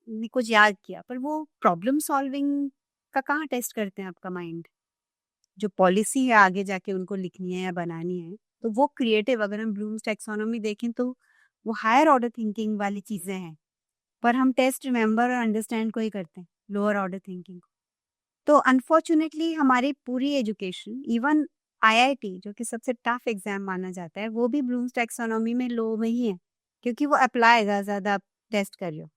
ने कुछ याद किया, पर वो प्रॉब्लम सॉल्विंग का कहाँ टेस्ट करते हैं आपका माइंड। जो पॉलिसी है आगे जाके उनको लिखनी है या बनानी है, तो वो क्रिएटिव, अगर हम ब्लूम्स टैक्सोनॉमी देखें तो वो हायर ऑर्डर थिंकिंग वाली चीजें हैं, पर हम टेस्ट, रिमेंबर और अंडरस्टैंड को ही करते हैं, लोअर ऑर्डर थिंकिंग को। तो अनफॉर्चुनेटली हमारी पूरी एजुकेशन, इवन आईआईटी जो कि सबसे टफ एग्जाम माना जाता है, वो भी ब्लूम्स टैक्सोनॉमी में लो में ही है, क्योंकि वो अप्लाई ज़्यादा टेस्ट कर रहे हो।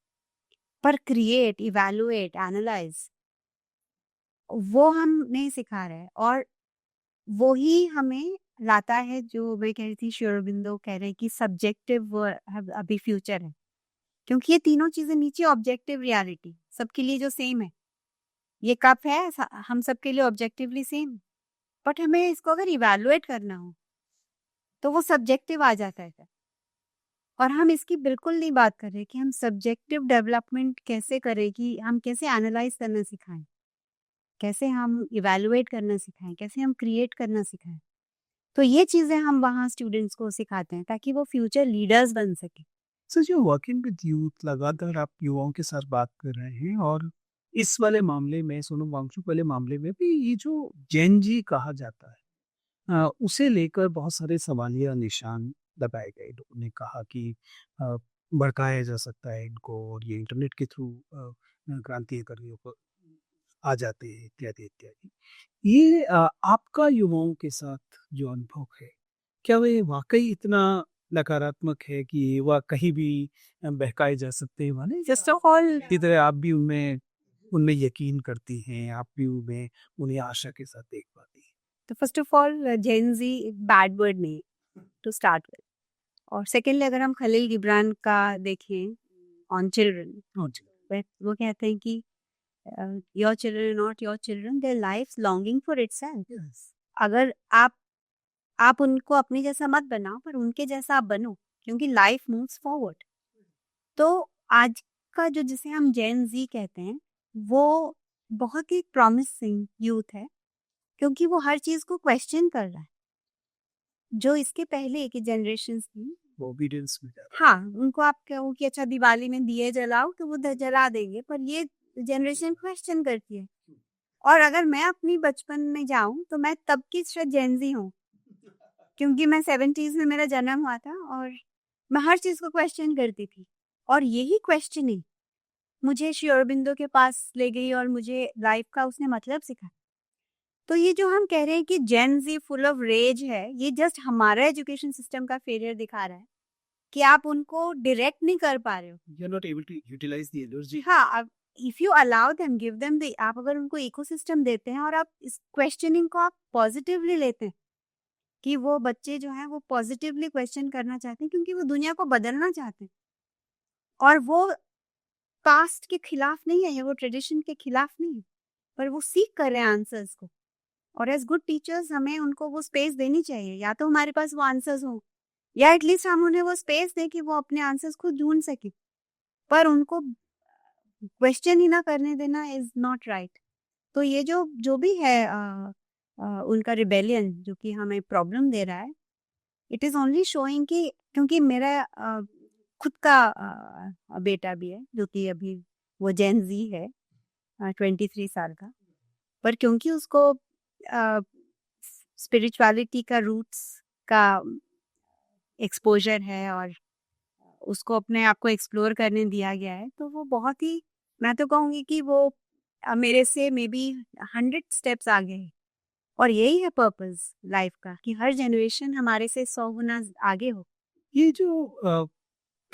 पर क्रिएट, इवैल्यूएट, एनालाइज वो हम नहीं सिखा रहे हैं, और वो ही हमें लाता है जो मैं कह रही थी, श्री अरबिंदो कह रहे हैं कि सब्जेक्टिव अभी फ्यूचर है। क्योंकि ये तीनों चीजें नीचे ऑब्जेक्टिव रियलिटी सबके लिए जो सेम है, ये कप है हम सबके लिए ऑब्जेक्टिवली सेम, बट हमें इसको अगर इवैल्यूएट करना हो तो वो सब्जेक्टिव आ जाता है। और हम इसकी बिल्कुल नहीं बात कर रहे कि हम सब्जेक्टिव डेवलपमेंट कैसे करें, कि हम कैसे एनालाइज करना सिखाएं, कैसे हम इवैल्यूएट करना सिखाएं, कैसे हम क्रिएट करना सिखाएं। तो ये चीजें हम वहाँ स्टूडेंट्स को सिखाते हैं ताकि वो फ्यूचर लीडर्स बन सके। सो जो वर्किंग विद यूथ, लगातार आप युवाओं के साथ बात कर रहे हैं, और इस वाले मामले में, सोनम वांगचुक वाले मामले में भी, ये जो जेन जी कहा जाता है, उसे लेकर बहुत सारे सवालिया निशान लगाए गए। लोगों ने कहा कि अ, भड़काया जा सकता है इनको और ये इंटरनेट के थ्रू क्रांतीय करने को आ जाते हैं इत्यादि इत्यादि। ये आपका युवाओं के साथ जो अनुभव है, क्या वे वाक़ई इतना नकारात्मक है कि युवा कहीं भी बहकाए जा सकते हैं माने? फर्स्ट ऑफ ऑल की तरह आप भी उनमें उनमें यकीन करती हैं, आप भी उन्हें आशा के साथ देख पाती हैं? तो first of all Gen Z bad word नहीं टू स्टार्ट विद, और सेकेंडली अगर हम खलील गिब्रान का देखें ऑन चिल्ड्रन, हाँ जी। वो कहते हैं कि your children are not your children, their life's longing for itself. Yes. अगर आप उनको अपने जैसा मत बनाओ, पर उनके जैसा आप बनो, क्योंकि लाइफ मूव्स फॉरवर्ड। तो आज का जो जिसे हम जेन ज़ी कहते हैं, वो बहुत ही प्रॉमिसिंग यूथ है, क्योंकि वो हर चीज़ को क्वेश्चन कर रहा है। जो इसके पहले की जनरेशंस थी, वो ओबीडियंस में ज़्यादा। हाँ, उनको आप कहो कि अच्छा दिवाली में दिए जलाओ तो वो जला देंगे, पर ये जनरेशन क्वेश्चन करती है। और अगर मैं अपनी बचपन में जाऊं तो मैं तब की शायद जेन ज़ी हूँ, क्योंकि मैं 70s में मेरा जन्म हुआ था और मैं हर चीज़ को क्वेश्चन करती थी। और यही क्वेश्चनिंग मुझे श्री अरबिंदो के पास ले गई और मुझे लाइफ का उसने मतलब सिखाया। तो ये जो हम कह रहे हैं कि जेन ज़ी फुल ऑफ रेज है, ये जस्ट हमारा एजुकेशन सिस्टम का फेलियर दिखा रहा है कि आप उनको डायरेक्ट नहीं कर पा रहे हो। You are not able to utilise the energy. हाँ, अब if you allow them, give them the, आप अगर उनको इकोसिस्टम देते हैं और आप इस क्वेश्चनिंग को आप पॉजिटिवली लेते हैं कि वो बच्चे जो हैं वो पॉजिटिवली क्वेश्चन करना चाहते हैं, क्योंकि वो दुनिया को बदलना चाहते हैं और वो कास्ट के खिलाफ नहीं है या वो ट्रेडिशन के खिलाफ नहीं है, पर वो सीख कर रहे हैं आंसर्स को। और एज गुड टीचर्स हमें उनको वो स्पेस देनी चाहिए, या तो हमारे पास वो आंसर्स हो या एटलीस्ट हम उन्हें वो स्पेस दें कि वो अपने आंसर्स खुद ढूंढ सके, पर उनको क्वेश्चन ही ना करने देना इज नॉट राइट। तो ये जो जो भी है उनका रिबेलियन जो कि हमें प्रॉब्लम दे रहा है, इट इज ओनली शोइंग कि, क्योंकि मेरा खुद का बेटा भी है जो कि अभी वो जेन ज़ी है, 23 साल का, पर क्योंकि उसको स्पिरिचुअलिटी का रूट्स का एक्सपोजर है और उसको अपने आप को एक्सप्लोर करने दिया गया है, तो वो बहुत ही, मैं तो कहूँगी कि वो मेरे से मे बी 100 स्टेप्स आगे है। और यही है पर्पस लाइफ का कि हर जनरेशन हमारे से 100 गुना आगे हो। ये जो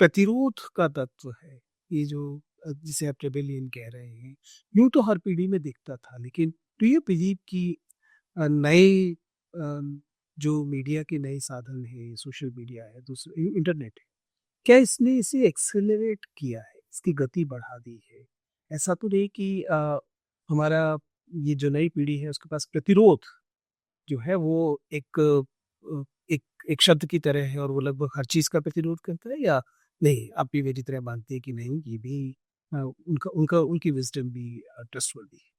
प्रतिरोध का तत्व है, ये जो जिसे आप रेबेलियन कह रहे हैं, यूँ तो हर पीढ़ी में दिखता था, लेकिन डू यू बिलीव कि नए जो मीडिया के नए साधन हैं, सोशल मीडिया है, दूसरे इंटरनेट है, क्या इसने इसे एक्सेलरेट किया है, इसकी गति बढ़ा दी है? ऐसा तो नहीं कि हमारा ये जो नई पीढ़ी है उसके पास प्रतिरोध जो है वो एक एक शब्द की तरह है और वो लगभग हर चीज़ का प्रतिरोध करता है, या नहीं आप भी मेरी तरह मानते हैं कि नहीं ये भी उनका उनका उनकी विज़डम भी ट्रस्टवर्दी है?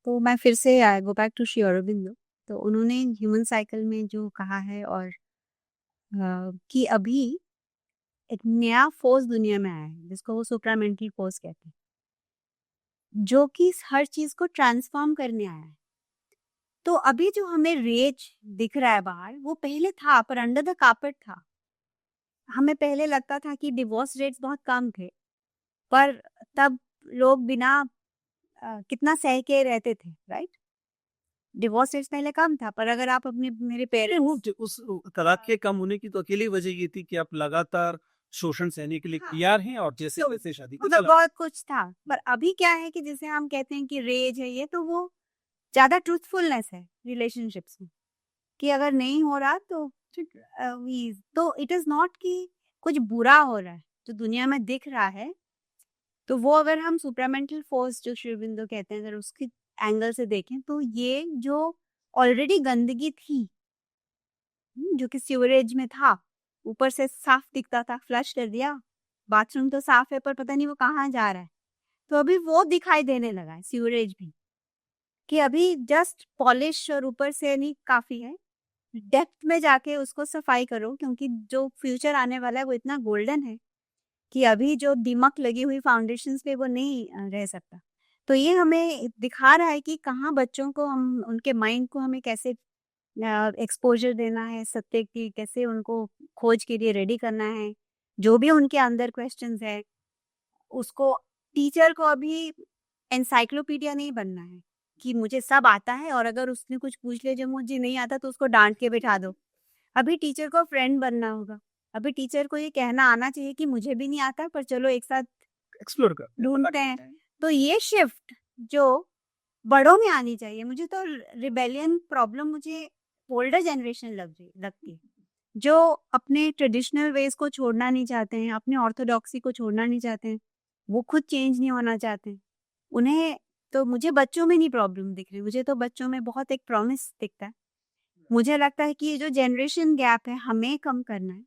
तो मैं फिर से I go back to Shri Aurobindo. तो उन्होंने ह्यूमन साइकिल में जो कहा है, और कि अभी एक नया फोर्स दुनिया में आया है जिसको वो सुप्रामेंटल फोर्स कहते हैं, जो कि हर चीज को ट्रांसफॉर्म करने आया है। तो अभी जो हमें रेज दिख रहा है बाहर, वो पहले था पर अंडर द कार्पेट था। हमें पहले लगता था कि डिवोर्स रेट्स बहुत कम थे, पर तब लोग बिना कितना सह के रहते थे, राइट? डिवोर्स रेट्स पहले कम था, पर अगर आप अपने मेरे नहीं, पेरेंट्स, उस तलाक के कम होने की तो अकेली वजह ये थी कि आप लगातार शोषण सहने के लिए हाँ, तैयार हैं और जैसे तो वैसे शादी को मतलब चला। बहुत कुछ था। पर अभी क्या है कि जैसे हम कहते हैं कि रेज है ये, तो वो ज्यादा ट्रूथफुलनेस है रिलेशनशिप्स में, कि अगर नहीं हो रहा तो ठीक है। तो इट इज नॉट कि कुछ बुरा हो रहा है जो दुनिया में दिख रहा है। तो वो अगर हम सुप्रामेंटल फोर्स जो श्री अरबिंदो कहते हैं, अगर उसकी एंगल से देखें, तो ये जो ऑलरेडी गंदगी थी, जो कि सीवरेज में था, ऊपर से साफ दिखता था, फ्लश कर दिया, बाथरूम तो साफ है पर पता नहीं वो कहाँ जा रहा है, तो अभी वो दिखाई देने लगा है सीवरेज भी, कि अभी जस्ट पॉलिश और ऊपर से नहीं काफी है, डेप्थ में जाके उसको सफाई करो, क्योंकि जो फ्यूचर आने वाला है वो इतना गोल्डन है कि अभी जो दीमक लगी हुई फाउंडेशंस पे वो नहीं रह सकता। तो ये हमें दिखा रहा है कि कहाँ बच्चों को हम उनके माइंड को हमें कैसे एक्सपोजर देना है सत्य की, कैसे उनको खोज के लिए रेडी करना है, जो भी उनके अंदर क्वेश्चंस है उसको, टीचर को अभी एनसाइक्लोपीडिया नहीं बनना है कि मुझे सब आता है और अगर उसने कुछ पूछ लिया जो मुझे नहीं आता तो उसको डांट के बिठा दो। अभी टीचर को फ्रेंड बनना होगा, अभी टीचर को ये कहना आना चाहिए कि मुझे भी नहीं आता पर चलो एक साथ एक्सप्लोर कर ढूंढते हैं। तो ये शिफ्ट जो बड़ों में आनी चाहिए, मुझे तो रिबेलियन प्रॉब्लम मुझे ओल्डर जनरेशन लगती है, जो अपने ट्रेडिशनल वेज को छोड़ना नहीं चाहते हैं, अपने ऑर्थोडॉक्सी को छोड़ना नहीं चाहते हैं, वो खुद चेंज नहीं होना चाहते हैं। उन्हें तो, मुझे बच्चों में नहीं प्रॉब्लम दिख रही, मुझे तो बच्चों में बहुत एक प्रॉमिस दिखता है। मुझे लगता है कि ये जो जनरेशन गैप है हमें कम करना है,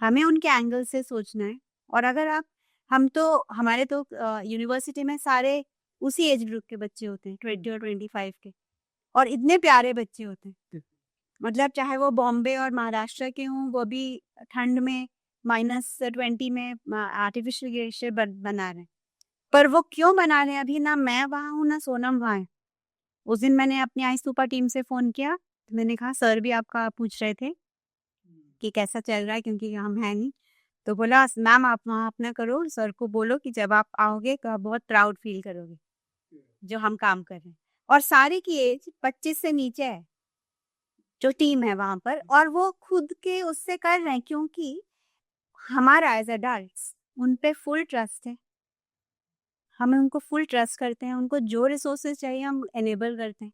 हमें उनके एंगल से सोचना है। और अगर आप, हम तो, हमारे तो यूनिवर्सिटी में सारे उसी एज ग्रुप के बच्चे होते हैं, 20 और 25 के, और इतने प्यारे बच्चे होते हैं। मतलब चाहे वो बॉम्बे और महाराष्ट्र के हों, वो भी ठंड में -20 में आर्टिफिशियल ग्लेशियर बना रहे हैं। पर वो क्यों बना रहे हैं, अभी ना मैं वहाँ हूँ ना सोनम वहाँ है। उस दिन मैंने अपनी आई सुपर टीम से फ़ोन किया, तो मैंने कहा सर भी आपका पूछ रहे थे कि कैसा चल रहा है, क्योंकि हम हैं नहीं। तो बोला मैम आप वहाँ अपना करो, सर को बोलो कि जब आप आओगे तो आप बहुत प्राउड फील करोगे जो हम काम कर रहे हैं। और सारी की एज 25 से नीचे है जो टीम है वहाँ पर, और वो खुद के उससे कर रहे हैं क्योंकि हमारा एज अडल्ट्स उन पे फुल ट्रस्ट है, हम उनको फुल ट्रस्ट करते हैं, उनको जो रिसोर्सेज चाहिए हम एनेबल करते हैं,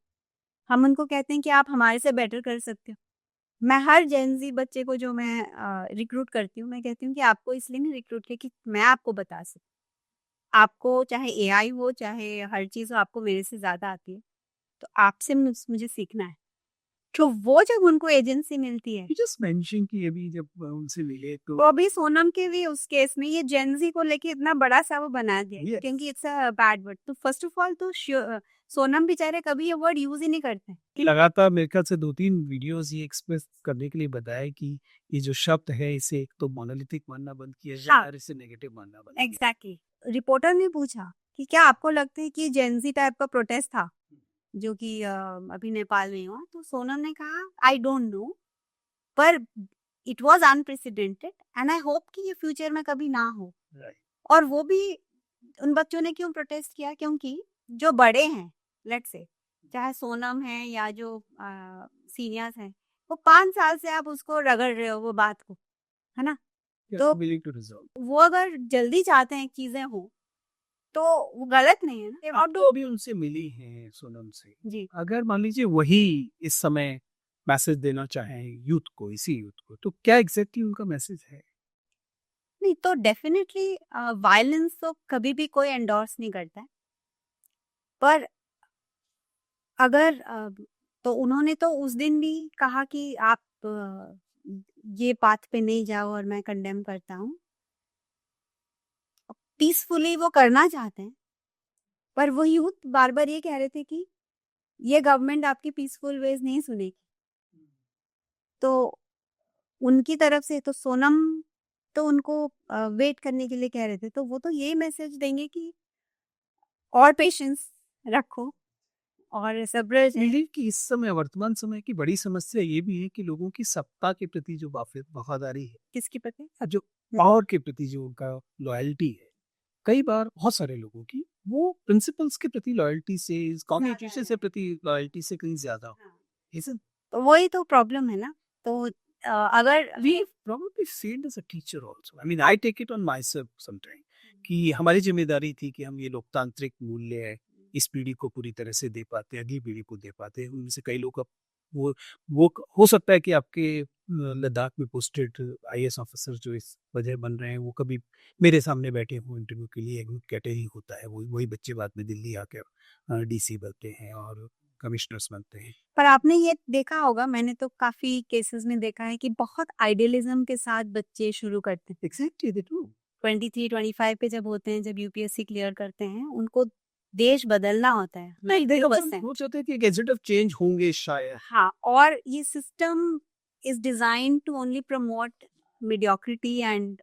हम उनको कहते हैं कि आप हमारे से बेटर कर सकते हो। मैं हर जेनजी बच्चे को जो मैं रिक्रूट करती हूँ, मैं कहती हूँ कि आपको इसलिए नहीं रिक्रूट किया कि मैं आपको बता सकूँ, आपको चाहे एआई हो चाहे हर चीज़ हो, आपको मेरे से ज़्यादा आती है, तो आपसे मुझे सीखना है। तो वो जब उनको एजेंसी मिलती है, जस्ट मेंशन कि अभी जब उनसे मिले तो वो अभी सोनम के भी उस केस में ये जेनजी को लेके इतना बड़ा सा वो बना दिया Yes. क्योंकि इट्स अ बैड वर्ड। तो फर्स्ट ऑफ ऑल तो सोनम बेचारे कभी ये वर्ड यूज ही नहीं करते। लगातार मेरे ख्याल से 2-3 वीडियोस ये एक्सप्रेस करने के लिए बताया कि ये जो शब्द है इसे एक तो मोनोलिथिक मानना बंद किया जाए हाँ, और इसे नेगेटिव मानना बंद किया एग्जैक्टली। रिपोर्टर ने पूछा कि क्या आपको लगता है कि जेनजी टाइप का प्रोटेस्ट था जो कि अभी नेपाल में हुआ, तो सोनम ने कहा आई डोंट नो, पर it was unprecedented and I hope कि ये फ्यूचर में कभी ना हो। Right. और वो भी उन बच्चों ने क्यों प्रोटेस्ट किया, क्योंकि जो बड़े हैं, लेट्स से चाहे सोनम है या जो सीनियर्स हैं, वो 5 साल से आप उसको रगड़ रहे हो वो बात को, है ना? Yes, तो willing to resolve. वो अगर जल्दी चाहते हैं चीजें हो तो वो गलत नहीं है ना। आप तो अभी उनसे मिली हैं सोनम से, जी, अगर मान लीजिए वही इस समय मैसेज देना चाहें यूथ को, इसी यूथ को, तो क्या एग्जैक्टली उनका मैसेज है? नहीं तो डेफिनेटली वायलेंस तो कभी भी कोई एंडोर्स नहीं करता है, पर अगर तो उन्होंने तो उस दिन भी कहा कि आप ये पाथ पे नहीं जाओ और मैं कंडेम करता हूँ। पीसफुली वो करना चाहते हैं, पर वो यूथ बार बार ये कह रहे थे कि ये गवर्नमेंट आपकी पीसफुल वेज नहीं सुनेगी। तो उनकी तरफ से तो सोनम तो उनको वेट करने के लिए कह रहे थे, तो वो तो यही मैसेज देंगे कि और पेशेंस रखो और सब्र है। बिलीव कि इस समय वर्तमान समय की बड़ी समस्या ये भी है कि लोगों की सत्ता के प्रति जो वफादारी है, किसकी पता है? जो पावर के प्रति जो उनका लॉयल्टी है, कई बार बहुत सारे लोगों की वो प्रिंसिपल्स के प्रति लॉयल्टी से, कॉन्स्टिट्यूशन से प्रति लॉयल्टी से कहीं ज्यादा isn't? तो वही तो प्रॉब्लम है ना। तो अगर We probably failed as a teacher also. I mean, I take it on myself sometimes कि हमारी जिम्मेदारी थी कि हम ये लोकतांत्रिक मूल्य इस पीढ़ी को पूरी तरह से दे पाते, अगली पीढ़ी को दे पाते। उनमें से कई लोग अब वो हो सकता है कि आपके लद्दाख में पोस्टेड आईएएस ऑफिसर जो इस वजह बन रहे हैं, वो कभी मेरे सामने बैठे हों इंटरव्यू के लिए, एक कैटेगरी होता है, वही बच्चे बाद में दिल्ली आकर डीसी बनते हैं और कमिश्नर्स बनते हैं। पर आपने ये देखा होगा, मैंने तो काफी केसेस में देखा है कि बहुत आइडियलिज्म के साथ बच्चे शुरू करते हैं। Exactly they true. 23-25 पे जब होते हैं, जब यूपीएससी क्लियर करते हैं, उनको देश बदलना होता है। नहीं देखो, तो बस है। वो चाहते हैं कि गैजेट ऑफ चेंज होंगे शायद। हाँ, और ये system is design to only promote mediocrity and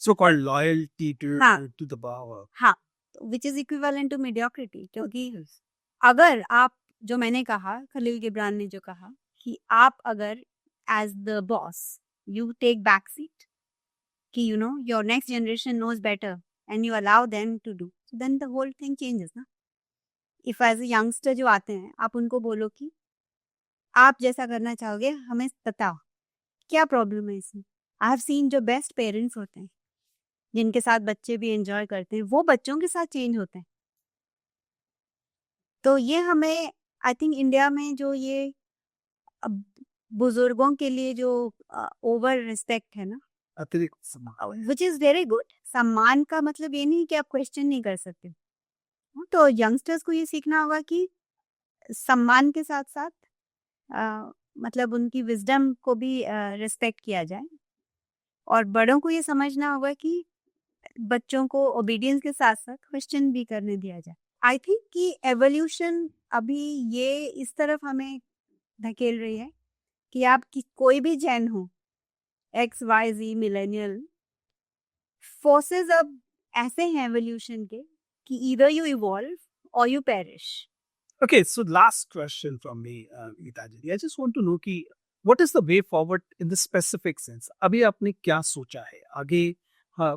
so called loyalty हाँ, to the power. हाँ, which is equivalent to mediocrity। क्योंकि अगर आप, जो मैंने कहा, खलील गिब्रान ने जो कहा कि आप अगर as the boss you take back seat कि you know your next generation knows better and you allow them to do, then the whole thing changes ना. इफ एज अ यंगस्टर जो आते हैं आप उनको बोलो कि आप जैसा करना चाहोगे हमें बताओ क्या प्रॉब्लम है इसमें. आई हैव सीन जो बेस्ट पेरेंट्स होते हैं जिनके साथ बच्चे भी एंजॉय करते हैं वो बच्चों के साथ चेंज होते हैं. तो ये हमें आई थिंक इंडिया में जो ये अब बुजुर्गों के लिए जो ओवर रिस्पेक्ट है ना, अतिरिक्त सम्मान. Which is very good. सम्मान का मतलब ये नहीं कि आप क्वेश्चन नहीं कर सकते. तो यंगस्टर्स को ये सीखना होगा कि सम्मान के साथ साथ मतलब उनकी विजडम को भी रिस्पेक्ट किया जाए. और बड़ों को ये समझना होगा कि बच्चों को ओबीडियंस के साथ साथ क्वेश्चन भी करने दिया जाए. आई थिंक कि एवोल्यूशन अभी ये इस तरफ हमें धकेल रही है कि आप कोई भी जैन हो, XYZ मिलेनियल, फोर्सेस अब ऐसे हैं एवोल्यूशन के कि ईदर यू इवॉल्व और you perish. Okay, so last question from me, Geetaji. I just want to know कि what is the way forward in the specific sense? अभी आपने क्या सोचा है आगे? हाँ,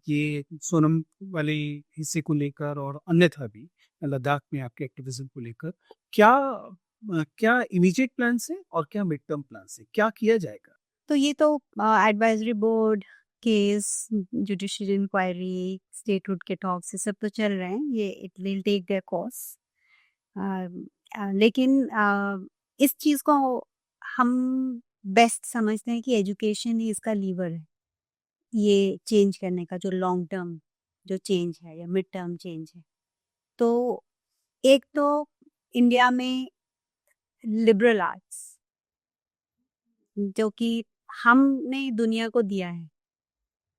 ये सोनम वाले हिस्से को लेकर और अन्यथा भी लद्दाख में आपके एक्टिविज्म को लेकर क्या इमीडिएट प्लान है और क्या मिड टर्म प्लान है? क्या किया जाएगा? तो ये तो advisory board case, judicial inquiry, statehood के टॉक्स, ये सब तो चल रहे हैं. ये it will take their course. लेकिन इस चीज़ को हम बेस्ट समझते हैं कि एजुकेशन ही इसका लीवर है ये चेंज करने का, जो लॉन्ग टर्म जो चेंज है या मिड टर्म चेंज है. तो एक तो इंडिया में लिबरल आर्ट्स जो कि हमने दुनिया को दिया है,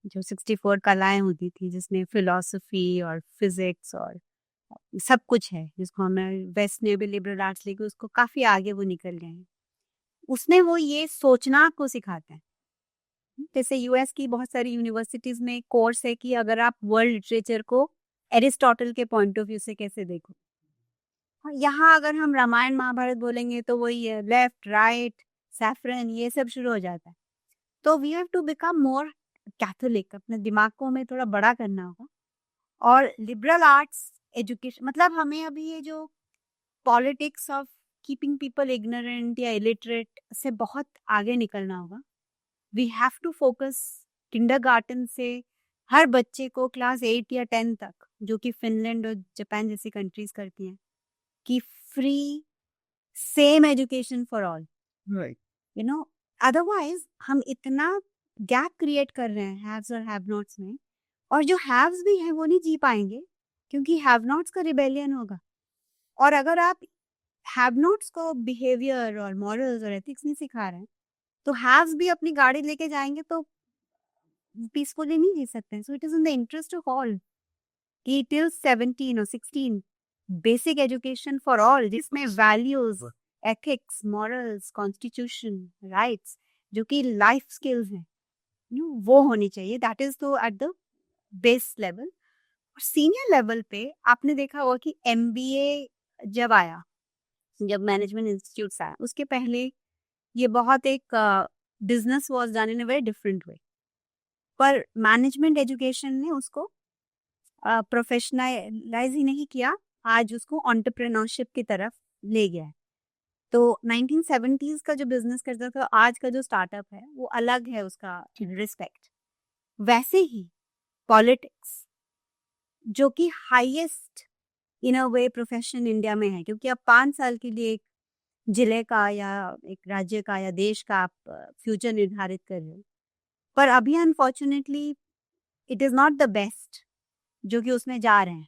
जो 64 कलाएं होती थी जिसमें फिलॉसफी और फिजिक्स और सब कुछ है, जिसको हमें वेस्ट ने भी लिबरल आर्ट्स लेके उसको काफी आगे वो निकल गए हैं. उसमें वो ये सोचना आपको सिखाते हैं. जैसे यूएस की बहुत सारी यूनिवर्सिटीज में कोर्स है कि अगर आप वर्ल्ड लिटरेचर को एरिस्टोटल के पॉइंट ऑफ व्यू से कैसे देखो. यहाँ अगर हम रामायण महाभारत बोलेंगे तो वही है, लेफ्ट राइट सैफरन ये सब शुरू हो जाता है. तो we have to become more catholic. अपने दिमाग को हमें थोड़ा बड़ा करना होगा. और लिबरल आर्ट्स एजुकेशन मतलब हमें अभी ये जो politics of keeping people ignorant या इलिटरेट से बहुत आगे निकलना होगा. We have to focus kindergarten से हर बच्चे को क्लास 8 या 10 तक, जो कि फिनलैंड और जापान जैसी कंट्रीज करती हैं, कि free same education for all. Right. You know otherwise हम इतना गैप क्रिएट कर रहे हैं हैव्स और हैव नॉट्स में, और जो हैव्स भी हैं वो नहीं जी पाएंगे क्योंकि हैव नॉट्स का रिबेलियन होगा. और अगर आप हैव नॉट्स को बिहेवियर और मॉरल्स और एथिक्स नहीं सिखा रहे हैं तो हैव्स भी अपनी गाड़ी लेके जाएंगे तो पीसफुली नहीं जी सकते. So it is in the interest of all कि टिल 17 और 16 बेसिक एजुकेशन फॉर ऑल, जिसमें values, ethics, morals, constitution, rights, जो कि लाइफ स्किल्स हैं, वो होनी चाहिए. दैट इज तो एट द बेस लेवल. और सीनियर लेवल पे आपने देखा होगा कि MBA जब आया, जब मैनेजमेंट इंस्टीट्यूट आया, उसके पहले ये बहुत एक business was done in a very different way. पर मैनेजमेंट एजुकेशन ने उसको प्रोफेशनलाइज ही नहीं किया, आज उसको एंटरप्रेन्योरशिप की तरफ ले गया है. तो 1970s का जो बिजनेस करता था, आज का जो स्टार्टअप है वो अलग है उसका रिस्पेक्ट. वैसे ही पॉलिटिक्स जो कि highest in a way profession India में है, क्योंकि आप 5 साल के लिए एक जिले का या एक राज्य का या देश का आप फ्यूचर निर्धारित कर रहे हो. पर अभी unfortunately it is not the best जो कि उसमें जा रहे हैं.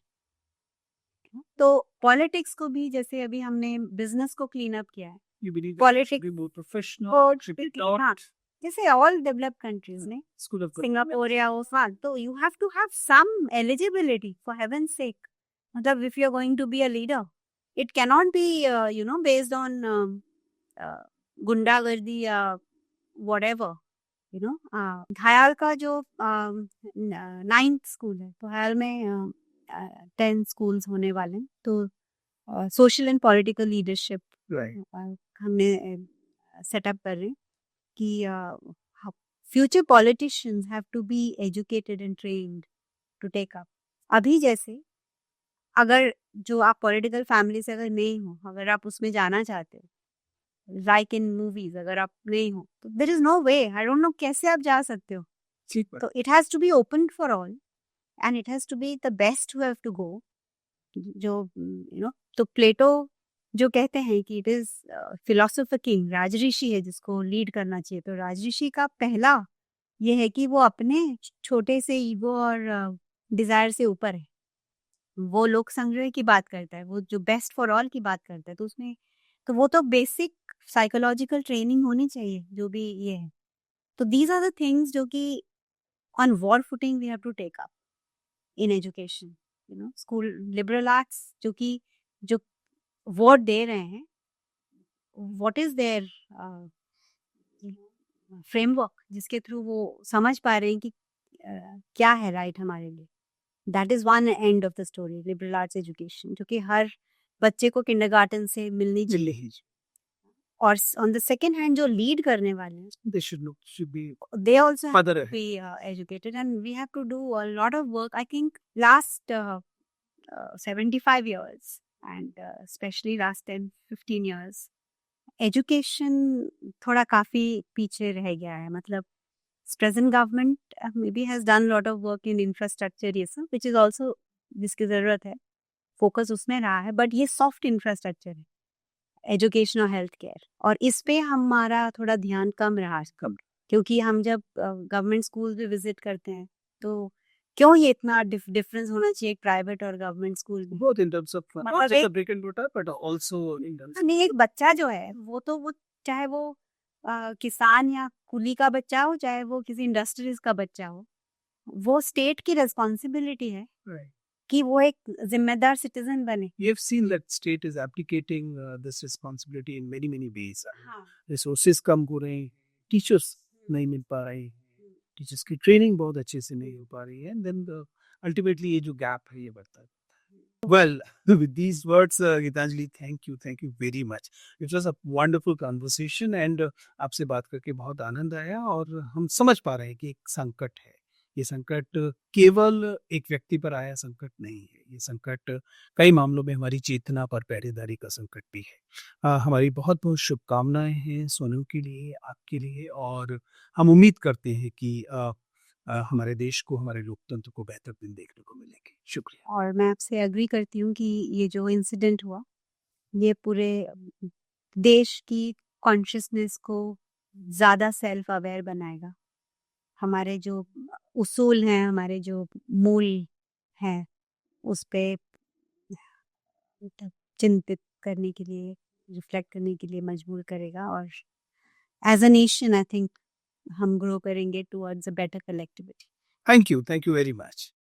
तो पॉलिटिक्स को भी जैसे अभी हमने बिजनेस को क्लीन अप किया है, You believe Politics- be more professional, should be taught. हाँ, जैसे ऑल डेवलप्ड कंट्रीज ने, School of सिंगापुर या ओसवाल, तो you have to have some eligibility for heaven sake. मतलब if you are going to be a leader, it cannot be you know based on गुंडागर्दी या whatever. You know घायल का जो 9th स्कूल है, तो घायल में 10 स्कूल्स होने वाले हैं. तो social and political leadership Right. हमने सेटअप कर रहे हैं कि future politicians have to be educated and trained to take up. अभी जैसे अगर जो आप पॉलिटिकल फैमिली से अगर नहीं हो, अगर आप उसमें जाना चाहते हो, लाइक इन मूवीज अगर आप नहीं हो, तो there is no way, I don't know कैसे आप जा सकते हो। ठीक बात। तो it has to be open for all and it has to be the best who have to go. जो तो प्लेटो जो कहते हैं कि इट इज फिलोसोफर किंग, राजऋषि है जिसको लीड करना चाहिए। तो राजऋषि का पहला ये है कि वो अपने छोटे से ईगो और डिजायर से ऊपर है। वो लोक संग्रह की बात करता है, वो जो बेस्ट फॉर ऑल की बात करता है। तो उसमें तो वो तो बेसिक साइकोलॉजिकल ट्रेनिंग होनी चाहिए जो भी ये है। तो दीज आर द थिंग्स जो कि on war footing we have to take up in education. School liberal arts जो वोट दे रहे हैं, व्हाट इज देयर फ्रेमवर्क जिसके थ्रू वो समझ पा रहे हैं कि क्या है राइट हमारे लिए। That is one end of the story, liberal arts education, जो कि हर बच्चे को किंडरगार्टन से मिलनी चाहिए। और ऑन द सेकेंड हैंड जो लीड करने वाले हैं, They should be they also have further to ahead. be educated, and we have to do a lot of work. I think last 75 years and especially last 10-15 years, education थोड़ा काफी पीछे रह गया है। मतलब present government maybe has done lot of work in infrastructure, ये सब which is also जिसकी जरूरत है, फोकस उसमें रहा है। बट ये सॉफ्ट इंफ्रास्ट्रक्चर है, एजुकेशन और हेल्थ केयर, और इस पे हमारा थोड़ा ध्यान कम रहा। क्योंकि हम जब गवर्नमेंट स्कूल भी विजिट करते हैं तो क्यों ये इतना डिफरेंस होना चाहिए प्राइवेट और गवर्नमेंट स्कूल में? Both in terms of not मतलब just the brick and mortar, but also in terms of नहीं, एक बच्चा जो है वो चाहे वो किसान या कुली का बच्चा हो, चाहे वो किसी इंडस्ट्रीज का बच्चा हो, वो स्टेट की रिस्पॉन्सिबिलिटी है right. कि वो एक जिम्मेदार सिटीजन बने। We have seen that state is abdicating this responsibility in many ways. हाँ। Resources कम हो रहे हैं, टीचर्स नहीं मिल पा रहे, टीचर्स की ट्रेनिंग बहुत अच्छे से नहीं हो पा रही है, एंड देन अल्टीमेटली ये जो गैप है ये बढ़ता है। Well, with these words, Gitanjali, thank you very much. It was a wonderful conversation, and आपसे बात करके बहुत आनंद आया, और हम समझ पा रहे हैं कि एक संकट है। ये संकट केवल एक व्यक्ति पर आया संकट नहीं है, ये संकट कई मामलों में हमारी चेतना पर पहरेदारी का संकट भी है। हमारी बहुत बहुत शुभकामनाएं हैं सोनू के लिए, आपके लिए, और हम उम्मीद करते हैं कि हमारे देश को, हमारे लोकतंत्र को बेहतर दिन देखने को मिलेंगे। शुक्रिया। और मैं आपसे एग्री करती हूँ कि ये जो इंसिडेंट हुआ ये पूरे देश की कॉन्शियसनेस को ज़्यादा सेल्फ अवेयर बनाएगा। हमारे जो उसूल हैं, हमारे जो मूल हैं, उस पे चिंतित करने के लिए, रिफ्लेक्ट करने के लिए मजबूर करेगा। और as a nation I think हम ग्रो करेंगे towards a better collectivity. Thank you very much.